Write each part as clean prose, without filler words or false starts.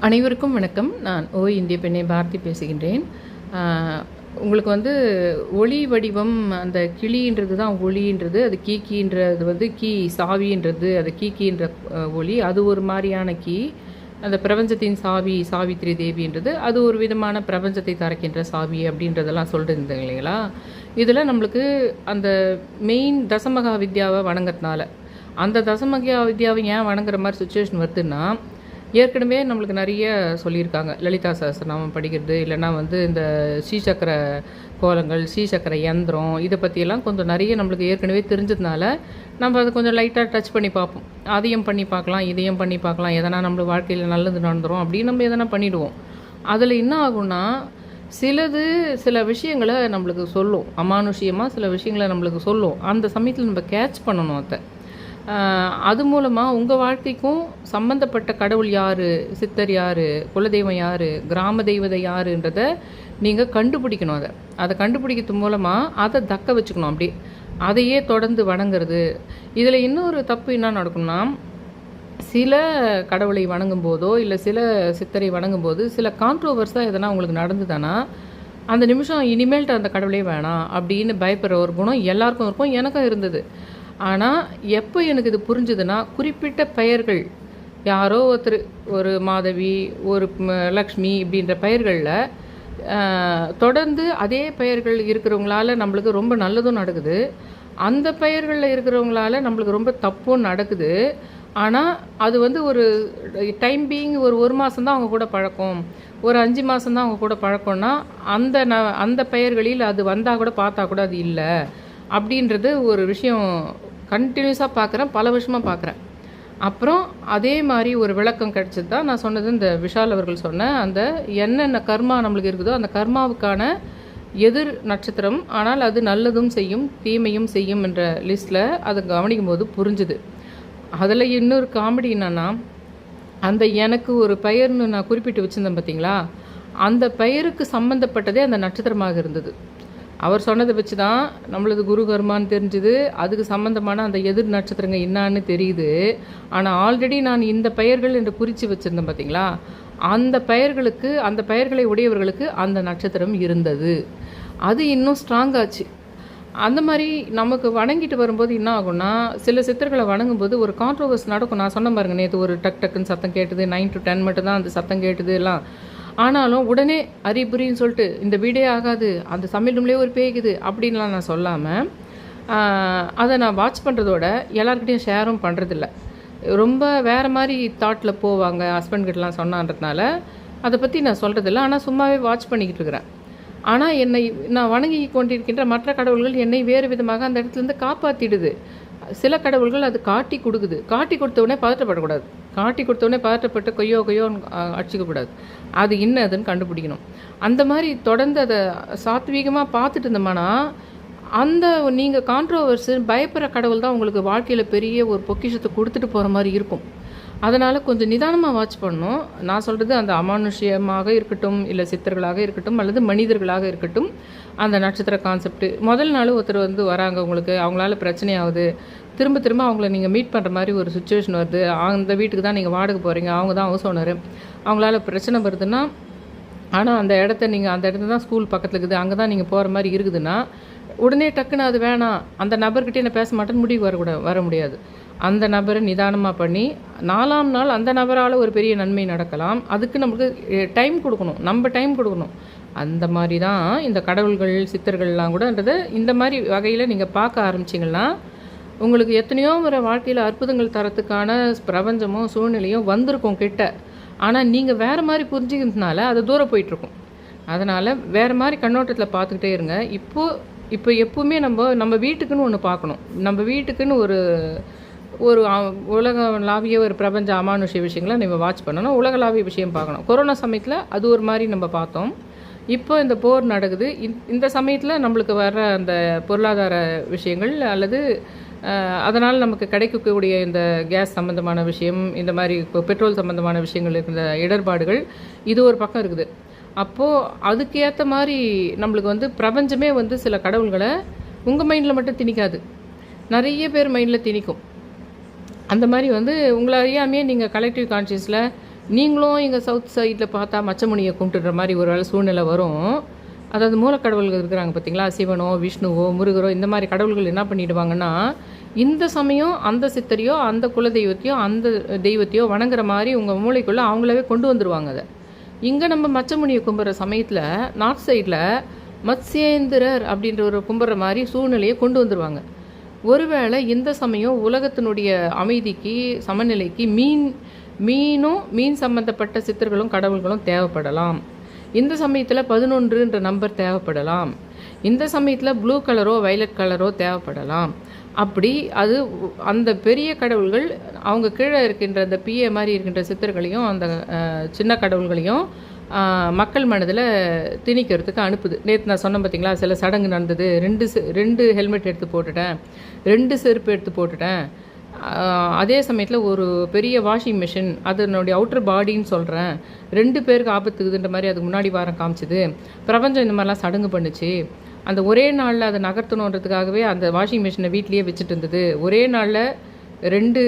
அனைவருக்கும் வணக்கம். நான் இந்திய பெண்ணை பாரதி பேசுகின்றேன். உங்களுக்கு ஒளி வடிவம் அந்த கிளின்றது தான் ஒளின்றது, அது கீக்கின்றது கீ சாவின்றது, அது கீக்கின்ற ஒளி, அது ஒரு மாதிரியான கீ. அந்த பிரபஞ்சத்தின் சாவி சாவித்ரி தேவின்றது அது ஒரு விதமான பிரபஞ்சத்தை திறக்கின்ற சாவி அப்படின்றதெல்லாம் சொல்லிட்டு இல்லைங்களா. இதில் நம்மளுக்கு அந்த மெயின் தசமகா வித்யாவை வணங்குறதுனால, அந்த தசமகா வித்யாவை ஏன் வணங்குற மாதிரி சுச்சுவேஷன் வருதுன்னா, ஏற்கனவே நம்மளுக்கு நிறைய சொல்லியிருக்காங்க. லலிதா சஹஸ்ரநாமம் படிக்கிறது, இல்லைனா இந்த ஸ்ரீசக்கர கோலங்கள், ஸ்ரீசக்கர யந்திரம், இதை பற்றியெல்லாம் கொஞ்சம் நிறைய நம்மளுக்கு ஏற்கனவே தெரிஞ்சதுனால நம்ம அதை கொஞ்சம் லைட்டாக டச் பண்ணி பார்ப்போம். அதையும் பண்ணி பார்க்கலாம், இதையும் பண்ணி பார்க்கலாம், எதனா நம்மளுக்கு வாழ்க்கையில் நல்லது நடந்துடும் அப்படின்னு நம்ம எதனா பண்ணிவிடுவோம். அதில் என்ன ஆகும்னா, சில விஷயங்களை நம்மளுக்கு சொல்லும், அமானுஷியமாக சில விஷயங்களை நம்மளுக்கு சொல்லும். அந்த சமயத்தில் நம்ம கேட்ச் பண்ணணும் அதை. அது மூலமாக உங்கள் வாழ்க்கைக்கும் சம்மந்தப்பட்ட கடவுள் யார், சித்தர் யார், குலதெய்வம் யார், கிராம தெய்வதை யாருன்றதை நீங்கள் கண்டுபிடிக்கணும். அதை கண்டுபிடிக்கிறது மூலமாக அதை தக்க வச்சுக்கணும். அப்படி அதையே தொடர்ந்து வணங்குறது. இதில் இன்னொரு தப்பு என்ன நடக்கும்னா, சில கடவுளை வணங்கும் போதோ இல்லை சில சித்தரை வணங்கும் போது சில கான்ட்ரோவர்ஸாக எதனா உங்களுக்கு நடந்துதானா, அந்த நிமிஷம் இனிமேல்ட்டு அந்த கடவுளே வேணாம் அப்படின்னு பயப்படுற ஒரு குணம் எல்லாருக்கும் இருக்கும், எனக்கும் இருந்தது. ஆனால் எப்போ எனக்கு இது புரிஞ்சுதுன்னா, குறிப்பிட்ட பெயர்கள், யாரோ ஒருத்தர், ஒரு மாதவி, ஒரு லக்ஷ்மி இப்படின்ற பெயர்களில் தொடர்ந்து அதே பெயர்கள் இருக்கிறவங்களால நம்மளுக்கு ரொம்ப நல்லதும் நடக்குது, அந்த பெயர்களில் இருக்கிறவங்களால நம்மளுக்கு ரொம்ப தப்பும் நடக்குது. ஆனால் அது ஒரு டைம் பீயிங் ஒரு மாதம்தான் அவங்க கூட பழக்கம், ஒரு 5 மாதம்தான் அவங்க கூட பழக்கம்னா அந்த பெயர்களில் அது வந்தால் கூட பார்த்தா கூட அது இல்லை அப்படின்றது ஒரு விஷயம் கண்டினியூஸாக பார்க்குறேன், பல வருஷமாக பார்க்குறேன். அப்புறம் அதே மாதிரி ஒரு விளக்கம் கிடச்சது தான் நான் சொன்னது. இந்த விஷால் அவர்கள் சொன்ன அந்த என்னென்ன கர்மா நம்மளுக்கு இருக்குதோ அந்த கர்மாவுக்கான எதிர் நட்சத்திரம், ஆனால் அது நல்லதும் செய்யும் தீமையும் செய்யும் என்ற லிஸ்ட்டில் அதை கவனிக்கும் போது புரிஞ்சுது. அதில் இன்னொரு காமெடி என்னன்னா, அந்த எனக்கு ஒரு பெயர்னு நான் குறிப்பிட்டு வச்சுருந்தேன் பார்த்தீங்களா, அந்த பெயருக்கு சம்மந்தப்பட்டதே அந்த நட்சத்திரமாக இருந்தது. அவர் சொன்னதை வச்சு தான் நம்மளது குரு கர்மான்னு தெரிஞ்சுது, அதுக்கு சம்மந்தமான அந்த எதிர் நட்சத்திரங்க என்னான்னு தெரியுது. ஆனால் ஆல்ரெடி நான் இந்த பெயர்கள் என்று குறித்து வச்சுருந்தேன் பார்த்தீங்களா, அந்த பெயர்களுக்கு, அந்த பெயர்களை உடையவர்களுக்கு அந்த நட்சத்திரம் இருந்தது. அது இன்னும் ஸ்ட்ராங் ஆச்சு. அந்த மாதிரி நமக்கு வணங்கிட்டு வரும்போது என்ன ஆகும்னா, சில சித்தர்களை வணங்கும்போது ஒரு கான்ட்ரோவர்ஸ் நடக்கும். நான் சொன்ன பாருங்க, நேற்று ஒரு டக்குன்னு சத்தம் கேட்டுது, 9 to 10 மட்டும் தான் அந்த சத்தம் கேட்டுது எல்லாம். ஆனாலும் உடனே அறிபுரின்னு சொல்லிட்டு இந்த வீடே ஆகாது, அந்த சமையல் ரூம்லேயே ஒரு பேய்க்குது அப்படின்லாம் நான் சொல்லாமல், அதை நான் வாட்ச் பண்ணுறதோட எல்லாருக்கிட்டையும் ஷேரும் பண்ணுறதில்ல. ரொம்ப வேறு மாதிரி தாட்டில் போவாங்க, ஹஸ்பண்ட்கிட்டலாம் சொன்னான்றதுனால அதை பற்றி நான் சொல்கிறதில்ல. ஆனால் சும்மாவே வாட்ச் பண்ணிக்கிட்டு இருக்கிறேன். ஆனால் நான் வணங்கி கொண்டிருக்கின்ற மற்ற கடவுள்கள் என்னை வேறு விதமாக அந்த இடத்துலேருந்து காப்பாற்றிடுது. சில கடவுள்கள் அது காட்டி கொடுக்குது. காட்டி கொடுத்தவுடனே பதட்டப்படக்கூடாது. காட்டி கொடுத்தவுடனே பதட்டப்பட்டு கொய்யோ அடிச்சிக்கக்கூடாது. அது இன்னதுன்னு கண்டுபிடிக்கணும். அந்த மாதிரி தொடர்ந்து அதை சாத்வீகமாக பார்த்துட்டு இருந்தோம்னா, அந்த நீங்கள் கான்ட்ரோவர்ஸு பயப்படுற கடவுள் தான் உங்களுக்கு வாழ்க்கையில் பெரிய ஒரு பொக்கிஷத்தை கொடுத்துட்டு போகிற மாதிரி இருக்கும். அதனால் கொஞ்சம் நிதானமாக வாட்ச் பண்ணணும். நான் சொல்கிறது அந்த அமானுஷ்யமாக இருக்கட்டும், இல்லை சித்தர்களாக இருக்கட்டும், அல்லது மனிதர்களாக இருக்கட்டும், அந்த நட்சத்திர கான்செப்ட்டு முதல் நாள் ஒருத்தர் வராங்க, உங்களுக்கு அவங்களால பிரச்சனை ஆகுது, திரும்ப அவங்கள நீங்கள் மீட் பண்ணுற மாதிரி ஒரு சுச்சுவேஷன் வருது, அந்த வீட்டுக்கு தான் நீங்கள் வாடகை போகிறீங்க, அவங்க தான் ஹவுஸ் ஓனரு, அவங்களால பிரச்சனை வருதுன்னா, ஆனால் அந்த இடத்த தான் ஸ்கூல் பக்கத்தில் இருக்குது, அங்கே தான் நீங்கள் போகிற மாதிரி இருக்குதுன்னா, உடனே டக்குன்னு அது வேணாம், அந்த நபர்கிட்டே நான் பேச மாட்டேன்னு முடிவு வர முடியாது. அந்த நபரை நிதானமாக பண்ணி 4ஆம் நாள் அந்த நபரால் ஒரு பெரிய நன்மை நடக்கலாம். அதுக்கு நமக்கு டைம் கொடுக்கணும், நம்ம டைம் கொடுக்கணும். அந்த மாதிரி தான் இந்த கடவுள்கள் சித்தர்கள்லாம் கூடன்றதை இந்த மாதிரி வகையில் நீங்கள் பார்க்க ஆரம்பிச்சிங்கன்னா, உங்களுக்கு எத்தனையோ முறை வாழ்க்கையில் அற்புதங்கள் தரத்துக்கான பிரபஞ்சமும் சூழ்நிலையும் வந்திருக்கும் கிட்ட. ஆனால் நீங்கள் வேறு மாதிரி புரிஞ்சுக்கிறதுனால அது தூரம் போயிட்டுருக்கும். அதனால் வேறு மாதிரி கண்ணோட்டத்தில் பார்த்துக்கிட்டே இருங்க. இப்போ எப்பவுமே நம்ம வீட்டுக்குன்னு ஒன்று பார்க்கணும். நம்ம வீட்டுக்குன்னு ஒரு உலகளாவிய ஒரு பிரபஞ்ச அமானுஷ்ய விஷயங்களை நம்ம வாட்ச் பண்ணணும். உலகளாவிய விஷயம் பார்க்கணும். கொரோனா சமயத்தில் அது ஒரு மாதிரி நம்ம பார்த்தோம். இப்போ இந்த போர் நடக்குது. இந்த சமயத்தில் நம்மளுக்கு வர்ற அந்த பொருளாதார விஷயங்கள் அல்லது அதனால் நமக்கு கிடைக்கக்கூடிய இந்த கேஸ் சம்மந்தமான விஷயம், இந்த மாதிரி இப்போ பெட்ரோல் சம்மந்தமான விஷயங்கள் இருக்கிற இடர்பாடுகள், இது ஒரு பக்கம் இருக்குது. அப்போது அதுக்கேற்ற மாதிரி நம்மளுக்கு பிரபஞ்சமே சில கடவுள்களை உங்கள் மைண்டில் மட்டும் திணிக்காது, நிறைய பேர் மைண்டில் திணிக்கும். அந்த மாதிரி உங்களை அறியாமையே நீங்கள் கலெக்டிவ் கான்ஷியஸில் நீங்களும் எங்கள் சவுத் சைடில் பார்த்தா மச்சமுனியை கும்பிட்டுற மாதிரி ஒரு வேளை சூழ்நிலை வரும். அதாவது மூலக்கடவுள்கள் இருக்கிறாங்க பார்த்தீங்களா, சிவனோ விஷ்ணுவோ முருகரோ இந்த மாதிரி கடவுள்கள் என்ன பண்ணிடுவாங்கன்னா, இந்த சமயம் அந்த சித்தரையோ அந்த குலதெய்வத்தையோ அந்த தெய்வத்தையோ வணங்குற மாதிரி உங்கள் மூளைக்குள்ளே அவங்களாவே கொண்டு வந்துடுவாங்க. அதை இங்கே நம்ம மச்சமுனியை கும்பிட்ற சமயத்தில் நார்த் சைடில் மத்ஸ்யேந்திரர் அப்படின்ற ஒரு கும்பிட்ற மாதிரி சூழ்நிலையை கொண்டு வந்துடுவாங்க. ஒருவேளை இந்த சமயம் உலகத்தினுடைய அமைதிக்கு சமநிலைக்கு மீன் சம்பந்தப்பட்ட சித்தர்களும் கடவுள்களும் தேவைப்படலாம். இந்த சமயத்தில் 11ன்ற நம்பர் தேவைப்படலாம். இந்த சமயத்தில் ப்ளூ கலரோ வயலட் கலரோ தேவைப்படலாம். அப்படி அது அந்த பெரிய கடவுள்கள் அவங்க கீழே இருக்கின்ற அந்த பிஏ மாதிரி இருக்கின்ற சித்தர்களையும் அந்த சின்ன கடவுள்களையும் மக்கள் மனதில் திணிக்கிறதுக்கு அனுப்புது. நேற்று நான் சொன்னேன் பார்த்தீங்களா, சில சடங்கு நடந்தது. 2 ஹெல்மெட் எடுத்து போட்டுட்டேன், 2 செருப்பு எடுத்து போட்டுட்டேன். அதே சமயத்தில் ஒரு பெரிய வாஷிங் மிஷின் அதனுடைய அவுட்டர் பாடின்னு சொல்கிறேன், 2 பேருக்கு ஆபத்துக்குதுன்ற மாதிரி அதுக்கு முன்னாடி வாரம் காமிச்சிது. பிரபஞ்சம் இந்த மாதிரிலாம் சடங்கு பண்ணுச்சு. அந்த ஒரே நாளில் அதை நகர்த்தணுன்றதுக்காகவே அந்த வாஷிங் மிஷினை வீட்லேயே வச்சுட்டு இருந்தது. ஒரே நாளில் 2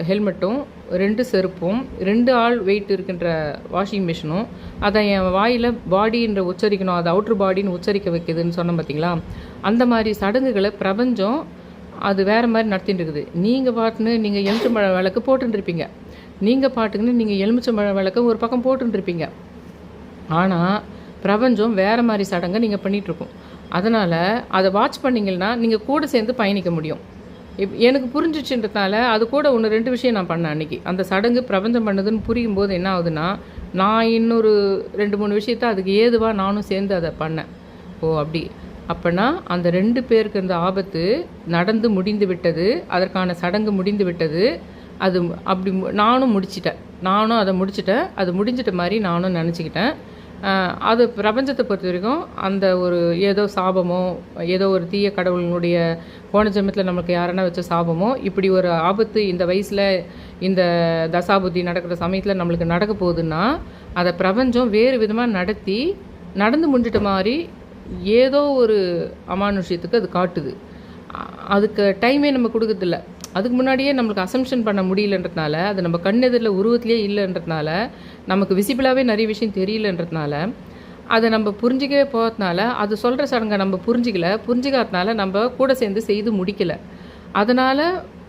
ஹெல்மெட்டும் 2 செருப்பும் 2 ஆள் வெயிட் இருக்கின்ற வாஷிங் மிஷினும் அதை என் வாயில் பாடின்ற உச்சரிக்கணும், அது அவுட்ரு பாடின்னு உச்சரிக்க வைக்குதுன்னு சொன்னோம் பார்த்தீங்களா. அந்த மாதிரி சடங்குகளை பிரபஞ்சம் அது வேறு மாதிரி நடத்திட்டு இருக்குது. நீங்கள் பாட்டுன்னு நீங்கள் எலுமிச்சம்பழ விளக்கு போட்டுருப்பீங்க, நீங்கள் பாட்டுக்குன்னு நீங்கள் எலுமிச்சம்பழ விளக்கு ஒரு பக்கம் போட்டுருப்பீங்க. ஆனால் பிரபஞ்சம் வேறு மாதிரி சடங்கை நீங்கள் பண்ணிகிட்ருக்கோம். அதனால் அதை வாட்ச் பண்ணிங்கன்னா நீங்கள் கூட சேர்ந்து பயணிக்க முடியும். எனக்கு புரிஞ்சிச்சுன்றதுனால அது கூட 1-2 விஷயம் நான் பண்ணேன் அன்றைக்கி. அந்த சடங்கு பிரபஞ்சம் பண்ணுதுன்னு புரியும் போது என்ன ஆகுதுன்னா, நான் இன்னொரு 2-3 விஷயத்த அதுக்கு ஏதுவாக நானும் சேர்ந்து அதை பண்ணேன். அப்படி அப்போனா அந்த 2 பேருக்கு இந்த ஆபத்து நடந்து முடிந்து விட்டது, அதற்கான சடங்கு முடிந்து விட்டது. அது அப்படி நானும் முடிச்சிட்டேன், நானும் அதை முடிச்சிட்டேன். அது முடிஞ்சிட்ட மாதிரி நானும் நினச்சிக்கிட்டேன். அது பிரபஞ்சத்தை பொறுத்த வரைக்கும் அந்த ஒரு ஏதோ சாபமோ ஏதோ ஒரு தீய கடவுளுடைய போன ஜென்மத்தில் நம்மளுக்கு யாரனா வச்ச சாபமோ இப்படி ஒரு ஆபத்து இந்த வயசில் இந்த தசாபுத்தி நடக்கிற சமயத்தில் நம்மளுக்கு நடக்க போகுதுன்னா அதை பிரபஞ்சம் வேறு விதமாக நடந்து முடிஞ்சிட்ட மாதிரி ஏதோ ஒரு அமானுஷ்யத்துக்கு அது காட்டுது. அதுக்கு டைமே நம்ம கொடுக்கறதில்ல. அதுக்கு முன்னாடியே நம்மளுக்கு அசம்ஷன் பண்ண முடியலன்றதுனால, அது நம்ம கண்ணெதிரில் உருவத்திலே இல்லைன்றதுனால, நமக்கு விசிபிளாகவே நிறைய விஷயம் தெரியலன்றதுனால, அதை நம்ம புரிஞ்சிக்கவே போகிறதுனால, அது சொல்கிற சடங்கை நம்ம புரிஞ்சிக்காதனால நம்ம கூட சேர்ந்து செய்து முடிக்கலை. அதனால்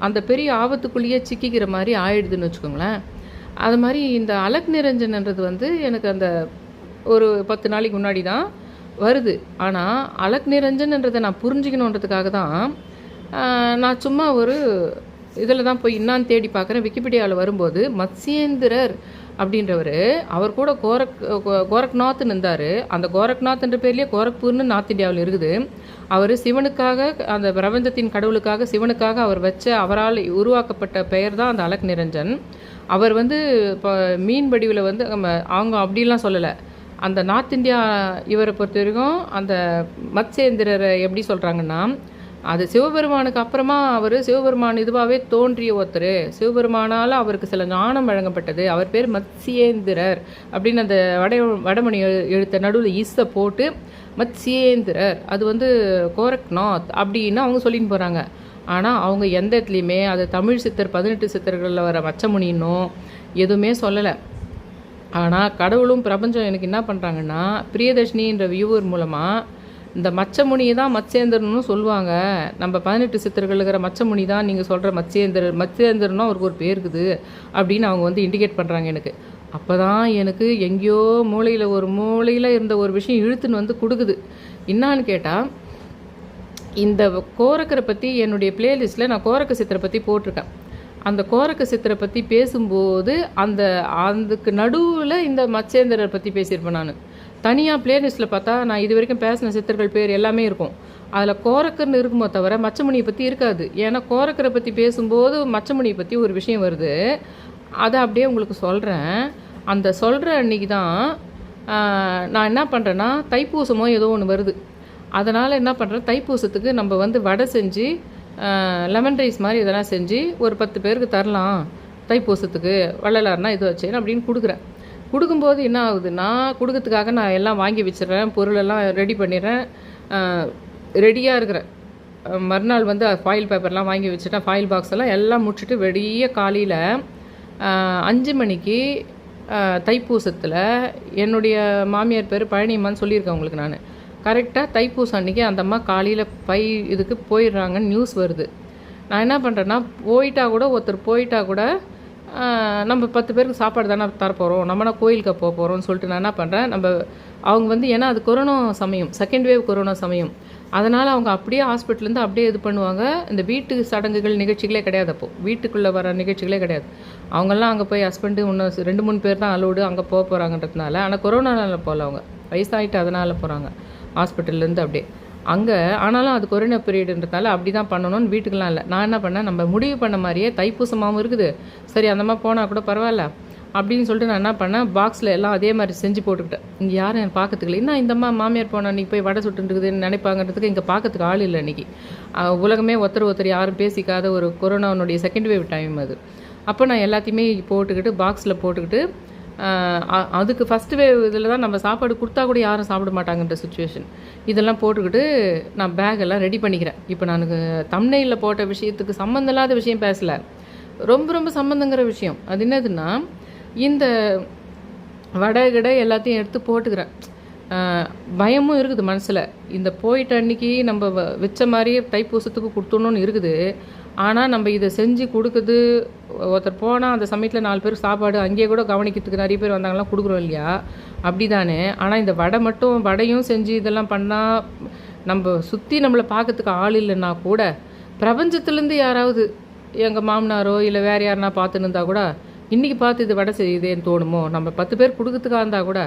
அந்த பெரிய ஆபத்துக்குள்ளேயே சிக்கிக்கிற மாதிரி ஆயிடுதுன்னு வச்சுக்கோங்களேன். அது மாதிரி இந்த அலக் நிரஞ்சன்ன்றது எனக்கு அந்த ஒரு 10 நாளைக்கு முன்னாடி தான் வருது. ஆனால் அலக் நிரஞ்சன்ன்றதை நான் புரிஞ்சிக்கணுன்றதுக்காக தான் நான் சும்மா ஒரு இதில் தான் போய் என்னான்னு தேடி பார்க்குறேன். விக்கிபீடியாவில் வரும்போது மத்ஸ்யேந்திரர் அப்படின்றவர் அவர் கூட கோரக்நாத்னு இருந்தார். அந்த கோரக்நாத்ன்ற பேர்லேயே கோரக்பூர்னு நார்த் இந்தியாவில் இருக்குது. அவர் சிவனுக்காக அந்த பிரபஞ்சத்தின் கடவுளுக்காக சிவனுக்காக அவர் அவரால் உருவாக்கப்பட்ட பெயர் தான் அந்த அலக் நிரஞ்சன். அவர் இப்போ மீன் வடிவில் அவங்க அப்படிலாம் சொல்லலை. அந்த நார்த் இந்தியா இவரை பொறுத்த வரைக்கும் அந்த மத்ஸ்யேந்திரரை எப்படி சொல்கிறாங்கன்னா, அது சிவபெருமானுக்கு அப்புறமா அவர் சிவபெருமான் இதுவாகவே தோன்றிய ஒருத்தர், சிவபெருமானால் அவருக்கு சில ஞானம் வழங்கப்பட்டது, அவர் பேர் மத்ஸ்யேந்திரர் அப்படின்னு அந்த வடமணி எழுத்த நடுவில் ஈஸை போட்டு மத்ஸ்யேந்திரர் அது கோரக்நாத் அப்படின்னு அவங்க சொல்லின்னு போகிறாங்க. ஆனால் அவங்க எந்த இடத்துலையுமே அது தமிழ் சித்தர் 18 சித்தர்களில் வர மச்சமுனின்னும் எதுவுமே சொல்லலை. ஆனால் கடவுளும் பிரபஞ்சம் எனக்கு என்ன பண்ணுறாங்கன்னா, பிரியதர்ஷினின்ற வியூவர் மூலமாக இந்த மச்சமுனியை தான் மத்ஸ்யேந்திரன்னு சொல்லுவாங்க. நம்ம 18 சித்தர்கள் இருக்கிற மச்சமுனி தான் நீங்கள் சொல்கிற மத்ஸ்யேந்திரனும் அவருக்கு ஒரு பேர் இருக்குது அப்படின்னு அவங்க இண்டிகேட் பண்ணுறாங்க எனக்கு. அப்போ தான் எனக்கு எங்கேயோ மூளையில் இருந்த ஒரு விஷயம் இழுத்துன்னு கொடுக்குது. என்னான்னு கேட்டால், இந்த கோரக்கரை பற்றி என்னுடைய பிளேலிஸ்ட்டில் நான் கோரக்க சித்தரை பற்றி போட்டிருக்கேன். அந்த கோரக்க சித்தரை பற்றி பேசும்போது அதுக்கு நடுவில் இந்த மத்ஸ்யேந்திரரை பற்றி பேசியிருப்பேன். நான் தனியாக பிளேலிஸ்ட்டில் பார்த்தா நான் இது வரைக்கும் பேசின சித்தர்கள் பேர் எல்லாமே இருக்கும். அதில் கோரக்கர்னு இருக்குமோ தவிர மச்சமுனியை பற்றி இருக்காது. ஏன்னா கோரக்கரை பற்றி பேசும்போது மச்சமுனியை பற்றி ஒரு விஷயம் வருது. அதை அப்படியே உங்களுக்கு சொல்கிறேன். அந்த சொல்கிற அன்றைக்கி தான் நான் என்ன பண்ணுறேன்னா, தைப்பூசமோ ஏதோ ஒன்று வருது. அதனால் என்ன பண்ணுறேன், தைப்பூசத்துக்கு நம்ம வடை செஞ்சு லெமன் ரைஸ் மாதிரி இதெல்லாம் செஞ்சு ஒரு 10 பேருக்கு தரலாம் தைப்பூசத்துக்கு, வள்ளலார்னா இது வச்சேன் அப்படின்னு கொடுக்கும்போது என்ன ஆகுதுன்னா, கொடுக்கறதுக்காக நான் எல்லாம் வாங்கி வச்சிடுறேன், பொருளெல்லாம் ரெடி பண்ணிடுறேன், ரெடியாக இருக்கிறேன். மறுநாள் ஃபாயில் பேப்பர்லாம் வாங்கி வச்சுட்டேன், ஃபாயில் பாக்ஸ் எல்லாம் முடிச்சுட்டு வெடிய காலையில் 5 மணிக்கு தைப்பூசத்தில் என்னுடைய மாமியார் பேர் பழனியம்மான்னு சொல்லியிருக்கேன் உங்களுக்கு நான். கரெக்டாக தைப்பூசம் அன்றைக்கி அந்த அம்மா காலையில் இதுக்கு போயிடுறாங்கன்னு நியூஸ் வருது. நான் என்ன பண்ணுறேன்னா, ஒருத்தர் போயிட்டா கூட நம்ம 10 பேருக்கு சாப்பாடு தானே தரப்போகிறோம், நம்மனா கோயிலுக்கு போக போகிறோம்னு சொல்லிட்டு நான் என்ன பண்ணுறேன், அவங்க வந்து ஏன்னா அது கொரோனா சமயம், செகண்ட் வேவ் கொரோனா சமயம், அதனால் அவங்க அப்படியே ஹாஸ்பிட்டலேருந்து அப்படியே இது பண்ணுவாங்க. இந்த வீட்டு சடங்குகள் நிகழ்ச்சிகளே கிடையாது. அப்போது வீட்டுக்குள்ளே வர நிகழ்ச்சிகளே கிடையாது. அவங்கெல்லாம் அங்கே போய் ஹஸ்பண்டு இன்னும் 2-3 பேர் தான் அலோடு அங்கே போக போகிறாங்கன்றதுனால. ஆனால் கொரோனாவில் போகல, அவங்க வயசாகிட்டு அதனால் போகிறாங்க ஹாஸ்பிட்டல்லேருந்து அப்படியே அங்கே. ஆனாலும் அது கொரோனா பீரியடுன்றதால அப்படி தான் பண்ணணும்னு வீட்டுக்கெலாம் இல்லை. நான் என்ன பண்ணேன், நம்ம முடிவு பண்ண மாதிரியே தைப்பூசமாகவும் இருக்குது, சரி அந்த மாதிரி போனால் கூட பரவாயில்ல அப்படின்னு சொல்லிட்டு நான் என்ன பண்ணேன், பாக்ஸில் எல்லாம் அதே மாதிரி செஞ்சு போட்டுக்கிட்டேன். இங்கே யாரும் என் பார்க்கறதுக்கு இல்லை. இந்த மாமியார் போனால் அன்றைக்கி போய் வடை சுட்டுருக்குதுன்னு நினைப்பாங்கன்றதுக்கு இங்கே பார்க்கறதுக்கு ஆள் இல்லை. அன்றைக்கி உலகமே ஒருத்தர் யாரும் பேசிக்காத ஒரு கொரோனாவுடைய செகண்ட் வேவ் டைம் அது. அப்போ நான் எல்லாத்தையுமே போட்டுக்கிட்டு பாக்ஸில் போட்டுக்கிட்டு, அதுக்கு ஃபஸ்ட்டு வேவ் இதில் தான் நம்ம சாப்பாடு கொடுத்தா கூட யாரும் சாப்பிட மாட்டாங்கன்ற சுச்சுவேஷன், இதெல்லாம் போட்டுக்கிட்டு நான் பேக்கெல்லாம் ரெடி பண்ணிக்கிறேன். இப்போ நான் தம்ப்நெயிலில் போட்ட விஷயத்துக்கு சம்மந்தம் இல்லாத விஷயம் பேசலை, ரொம்ப சம்மந்தங்கிற விஷயம். அது என்னதுன்னா, இந்த வடை எல்லாத்தையும் எடுத்து போட்டுக்கிறேன். பயமும் இருக்குது மனசில், இந்த போயிட்ட அன்றைக்கி நம்ம வச்ச மாதிரியே தைப்பூசத்துக்கு கொடுத்துடணுன்னு இருக்குது. ஆனால் நம்ம இதை செஞ்சு கொடுக்குது, ஒருத்தர் போனால் அந்த சமயத்தில் 4 பேர் சாப்பாடு அங்கேயே கூட கவனிக்கிறதுக்கு நிறைய பேர் வந்தாங்கலாம் கொடுக்குறோம் இல்லையா, அப்படி தானே. ஆனால் இந்த வடையும் செஞ்சு இதெல்லாம் பண்ணால் நம்ம சுற்றி நம்மளை பார்க்கறதுக்கு ஆள் இல்லைன்னா கூட, பிரபஞ்சத்துலேருந்து யாராவது எங்கள் மாமனாரோ இல்லை வேறு யாருன்னா பார்த்துன்னு இருந்தால் கூட, இன்றைக்கி பார்த்து இது வடை செய்யுதேன்னு தோணுமோ, நம்ம 10 பேர் கொடுக்கறதுக்காக இருந்தால் கூட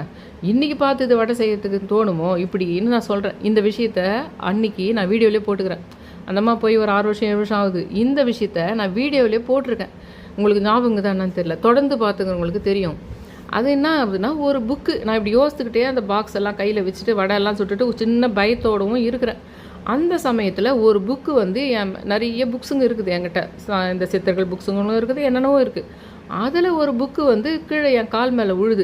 இன்றைக்கி பார்த்து இது வடை செய்யறதுக்குன்னு தோணுமோ, இப்படின்னு நான் சொல்கிறேன். இந்த விஷயத்த அன்றைக்கி நான் வீடியோவிலே போட்டுக்கிறேன். அந்தம்மா போய் ஒரு 6 வருஷம் 7 வருஷம் ஆகுது. இந்த விஷயத்த நான் வீடியோவிலே போட்டிருக்கேன். உங்களுக்கு ஞாபகம் தான் என்னன்னு தெரியல, தொடர்ந்து பார்த்துக்கிறவங்களுக்கு தெரியும். அது என்ன அப்படின்னா, ஒரு புக்கு நான் இப்படி யோசித்துக்கிட்டே அந்த பாக்ஸ் எல்லாம் கையில் வச்சுட்டு வடையெல்லாம் சுட்டுட்டு ஒரு சின்ன பயத்தோடவும் இருக்கிறேன். அந்த சமயத்தில் ஒரு புக்கு வந்து நிறைய புக்ஸுங்க இருக்குது என்கிட்ட, இந்த சித்தர்கள் புக்ஸுங்களும் இருக்குது, என்னென்னவோ இருக்குது. அதில் ஒரு புக்கு வந்து கீழே என் கால் மேலே விழுது.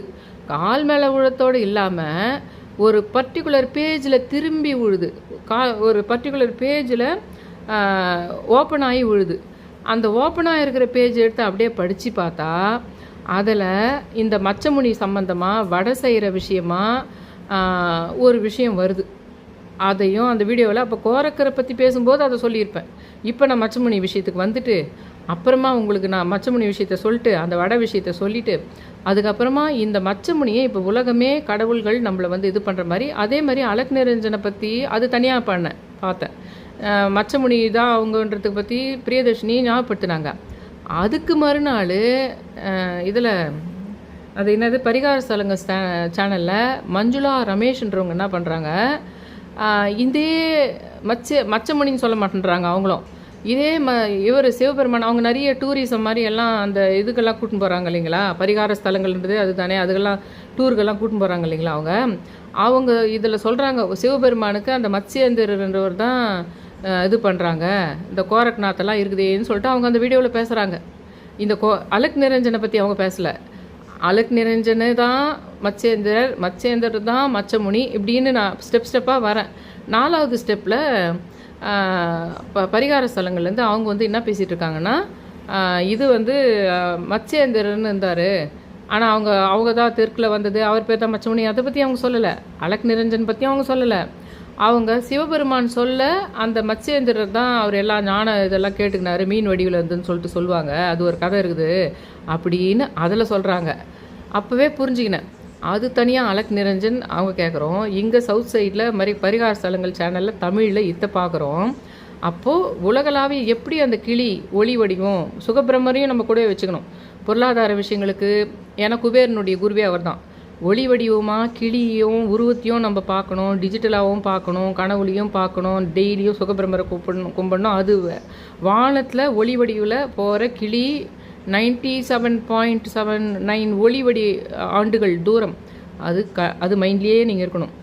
கால் மேலே விழத்தோடு இல்லாமல் ஒரு பர்டிகுலர் பேஜில் திரும்பி விழுது. ஒரு பர்டிகுலர் பேஜில் ஓப்பன் ஆகி விழுது. அந்த ஓப்பன் ஆகிருக்கிற பேஜ் எடுத்து அப்படியே படித்து பார்த்தா, அதில் இந்த மச்சமுனி சம்பந்தமாக வடை செய்கிற விஷயமாக ஒரு விஷயம் வருது. அதையும் அந்த வீடியோவில் அப்போ கோரக்கரை பற்றி பேசும்போது அதை சொல்லியிருப்பேன். இப்போ நான் மச்சமுனி விஷயத்துக்கு வந்துட்டு அப்புறமா உங்களுக்கு நான் மச்சமுனி விஷயத்தை சொல்லிட்டு அந்த வடை விஷயத்தை சொல்லிவிட்டு, அதுக்கப்புறமா இந்த மச்சமுனியை இப்போ உலகமே கடவுள்கள் நம்மளை வந்து இது பண்ணுற மாதிரி, அதே மாதிரி அலக் நிரஞ்சனை பற்றி அது தனியாக பார்த்தேன். மச்சமுனி தான் அவங்கன்றதுக்கு பற்றி பிரியதர்ஷினி ஞாபகப்படுத்தினாங்க. அதுக்கு மறுநாள் இதில் அது என்னது பரிகார ஸ்தலங்கள் சேனலில் மஞ்சுளா ரமேஷ்ன்றவங்க என்ன பண்ணுறாங்க, இதே மச்சமுனின்னு சொல்ல மாட்டேன்றாங்க அவங்களும். இதே இவர் சிவபெருமான் அவங்க நிறைய டூரிசம் மாதிரி எல்லாம் அந்த இதுக்கெல்லாம் கூட்டின்னு போகிறாங்க இல்லைங்களா, பரிகார ஸ்தலங்கள்ன்றது அது தானே, அதுக்கெல்லாம் டூருக்கெல்லாம் கூட்டின்னு போகிறாங்க இல்லைங்களா. அவங்க இதில் சொல்கிறாங்க, சிவபெருமானுக்கு அந்த மத்ஸ்யேந்திரன்றவர் தான் இது பண்ணுறாங்க, இந்த கோரக்நாத்தெல்லாம் இருக்குதேன்னு சொல்லிட்டு அவங்க அந்த வீடியோவில் பேசுகிறாங்க. இந்த அலக் நிரஞ்சனை பற்றி அவங்க பேசலை. அலக் நிரஞ்சனை தான் மத்ஸ்யேந்தர் தான் மச்சமுனி, இப்படின்னு நான் ஸ்டெப்பாக வரேன். 4வது ஸ்டெப்பில் பரிகார ஸ்தலங்கள்லேருந்து அவங்க வந்து என்ன பேசிகிட்டு இருக்காங்கன்னா, இது வந்து மத்ஸ்யேந்திரன்னு இருந்தார், ஆனால் அவங்க தான் தெற்கில் வந்தது, அவர் பேர் தான் மச்சமுனி, அதை பற்றி அவங்க சொல்லலை. அலக் நிரஞ்சன் பற்றி அவங்க சொல்லலை. அவங்க சிவபெருமான் சொல்ல அந்த மத்ஸ்யேந்திரர் தான் அவர் எல்லாம் ஞான இதெல்லாம் கேட்டுக்கினாரு, மீன் வடிவில் இருந்துன்னு சொல்லிட்டு சொல்லுவாங்க, அது ஒரு கதை இருக்குது அப்படின்னு அதில் சொல்கிறாங்க. அப்போவே புரிஞ்சுக்கினேன், அது தனியாக அலக் நிரஞ்சன் அவங்க கேட்குறோம். இங்கே சவுத் சைடில் பரிகார ஸ்தலங்கள் சேனலில் தமிழில் இதை பார்க்குறோம். அப்போது உலகளாவே எப்படி அந்த கிளி ஒளி வடிவம், சுகபிரமரையும் நம்ம கூடவே வச்சுக்கணும் பொருளாதார விஷயங்களுக்கு. ஏன்னா குபேரனுடைய குருவே அவர் தான். ஒளி வடிவமாக கிளியும் உருவத்தையும் நம்ம பார்க்கணும், டிஜிட்டலாகவும் பார்க்கணும், கனவுலையும் பார்க்கணும், டெய்லியும் சுகபிரமரை கும்பிடணும். அது வானத்தில் ஒளி வடிவில் போகிற கிளி 97.79 ஒளிவடி ஆண்டுகள் தூரம், அது மைண்ட்லேயே நீங்கள் இருக்கணும்.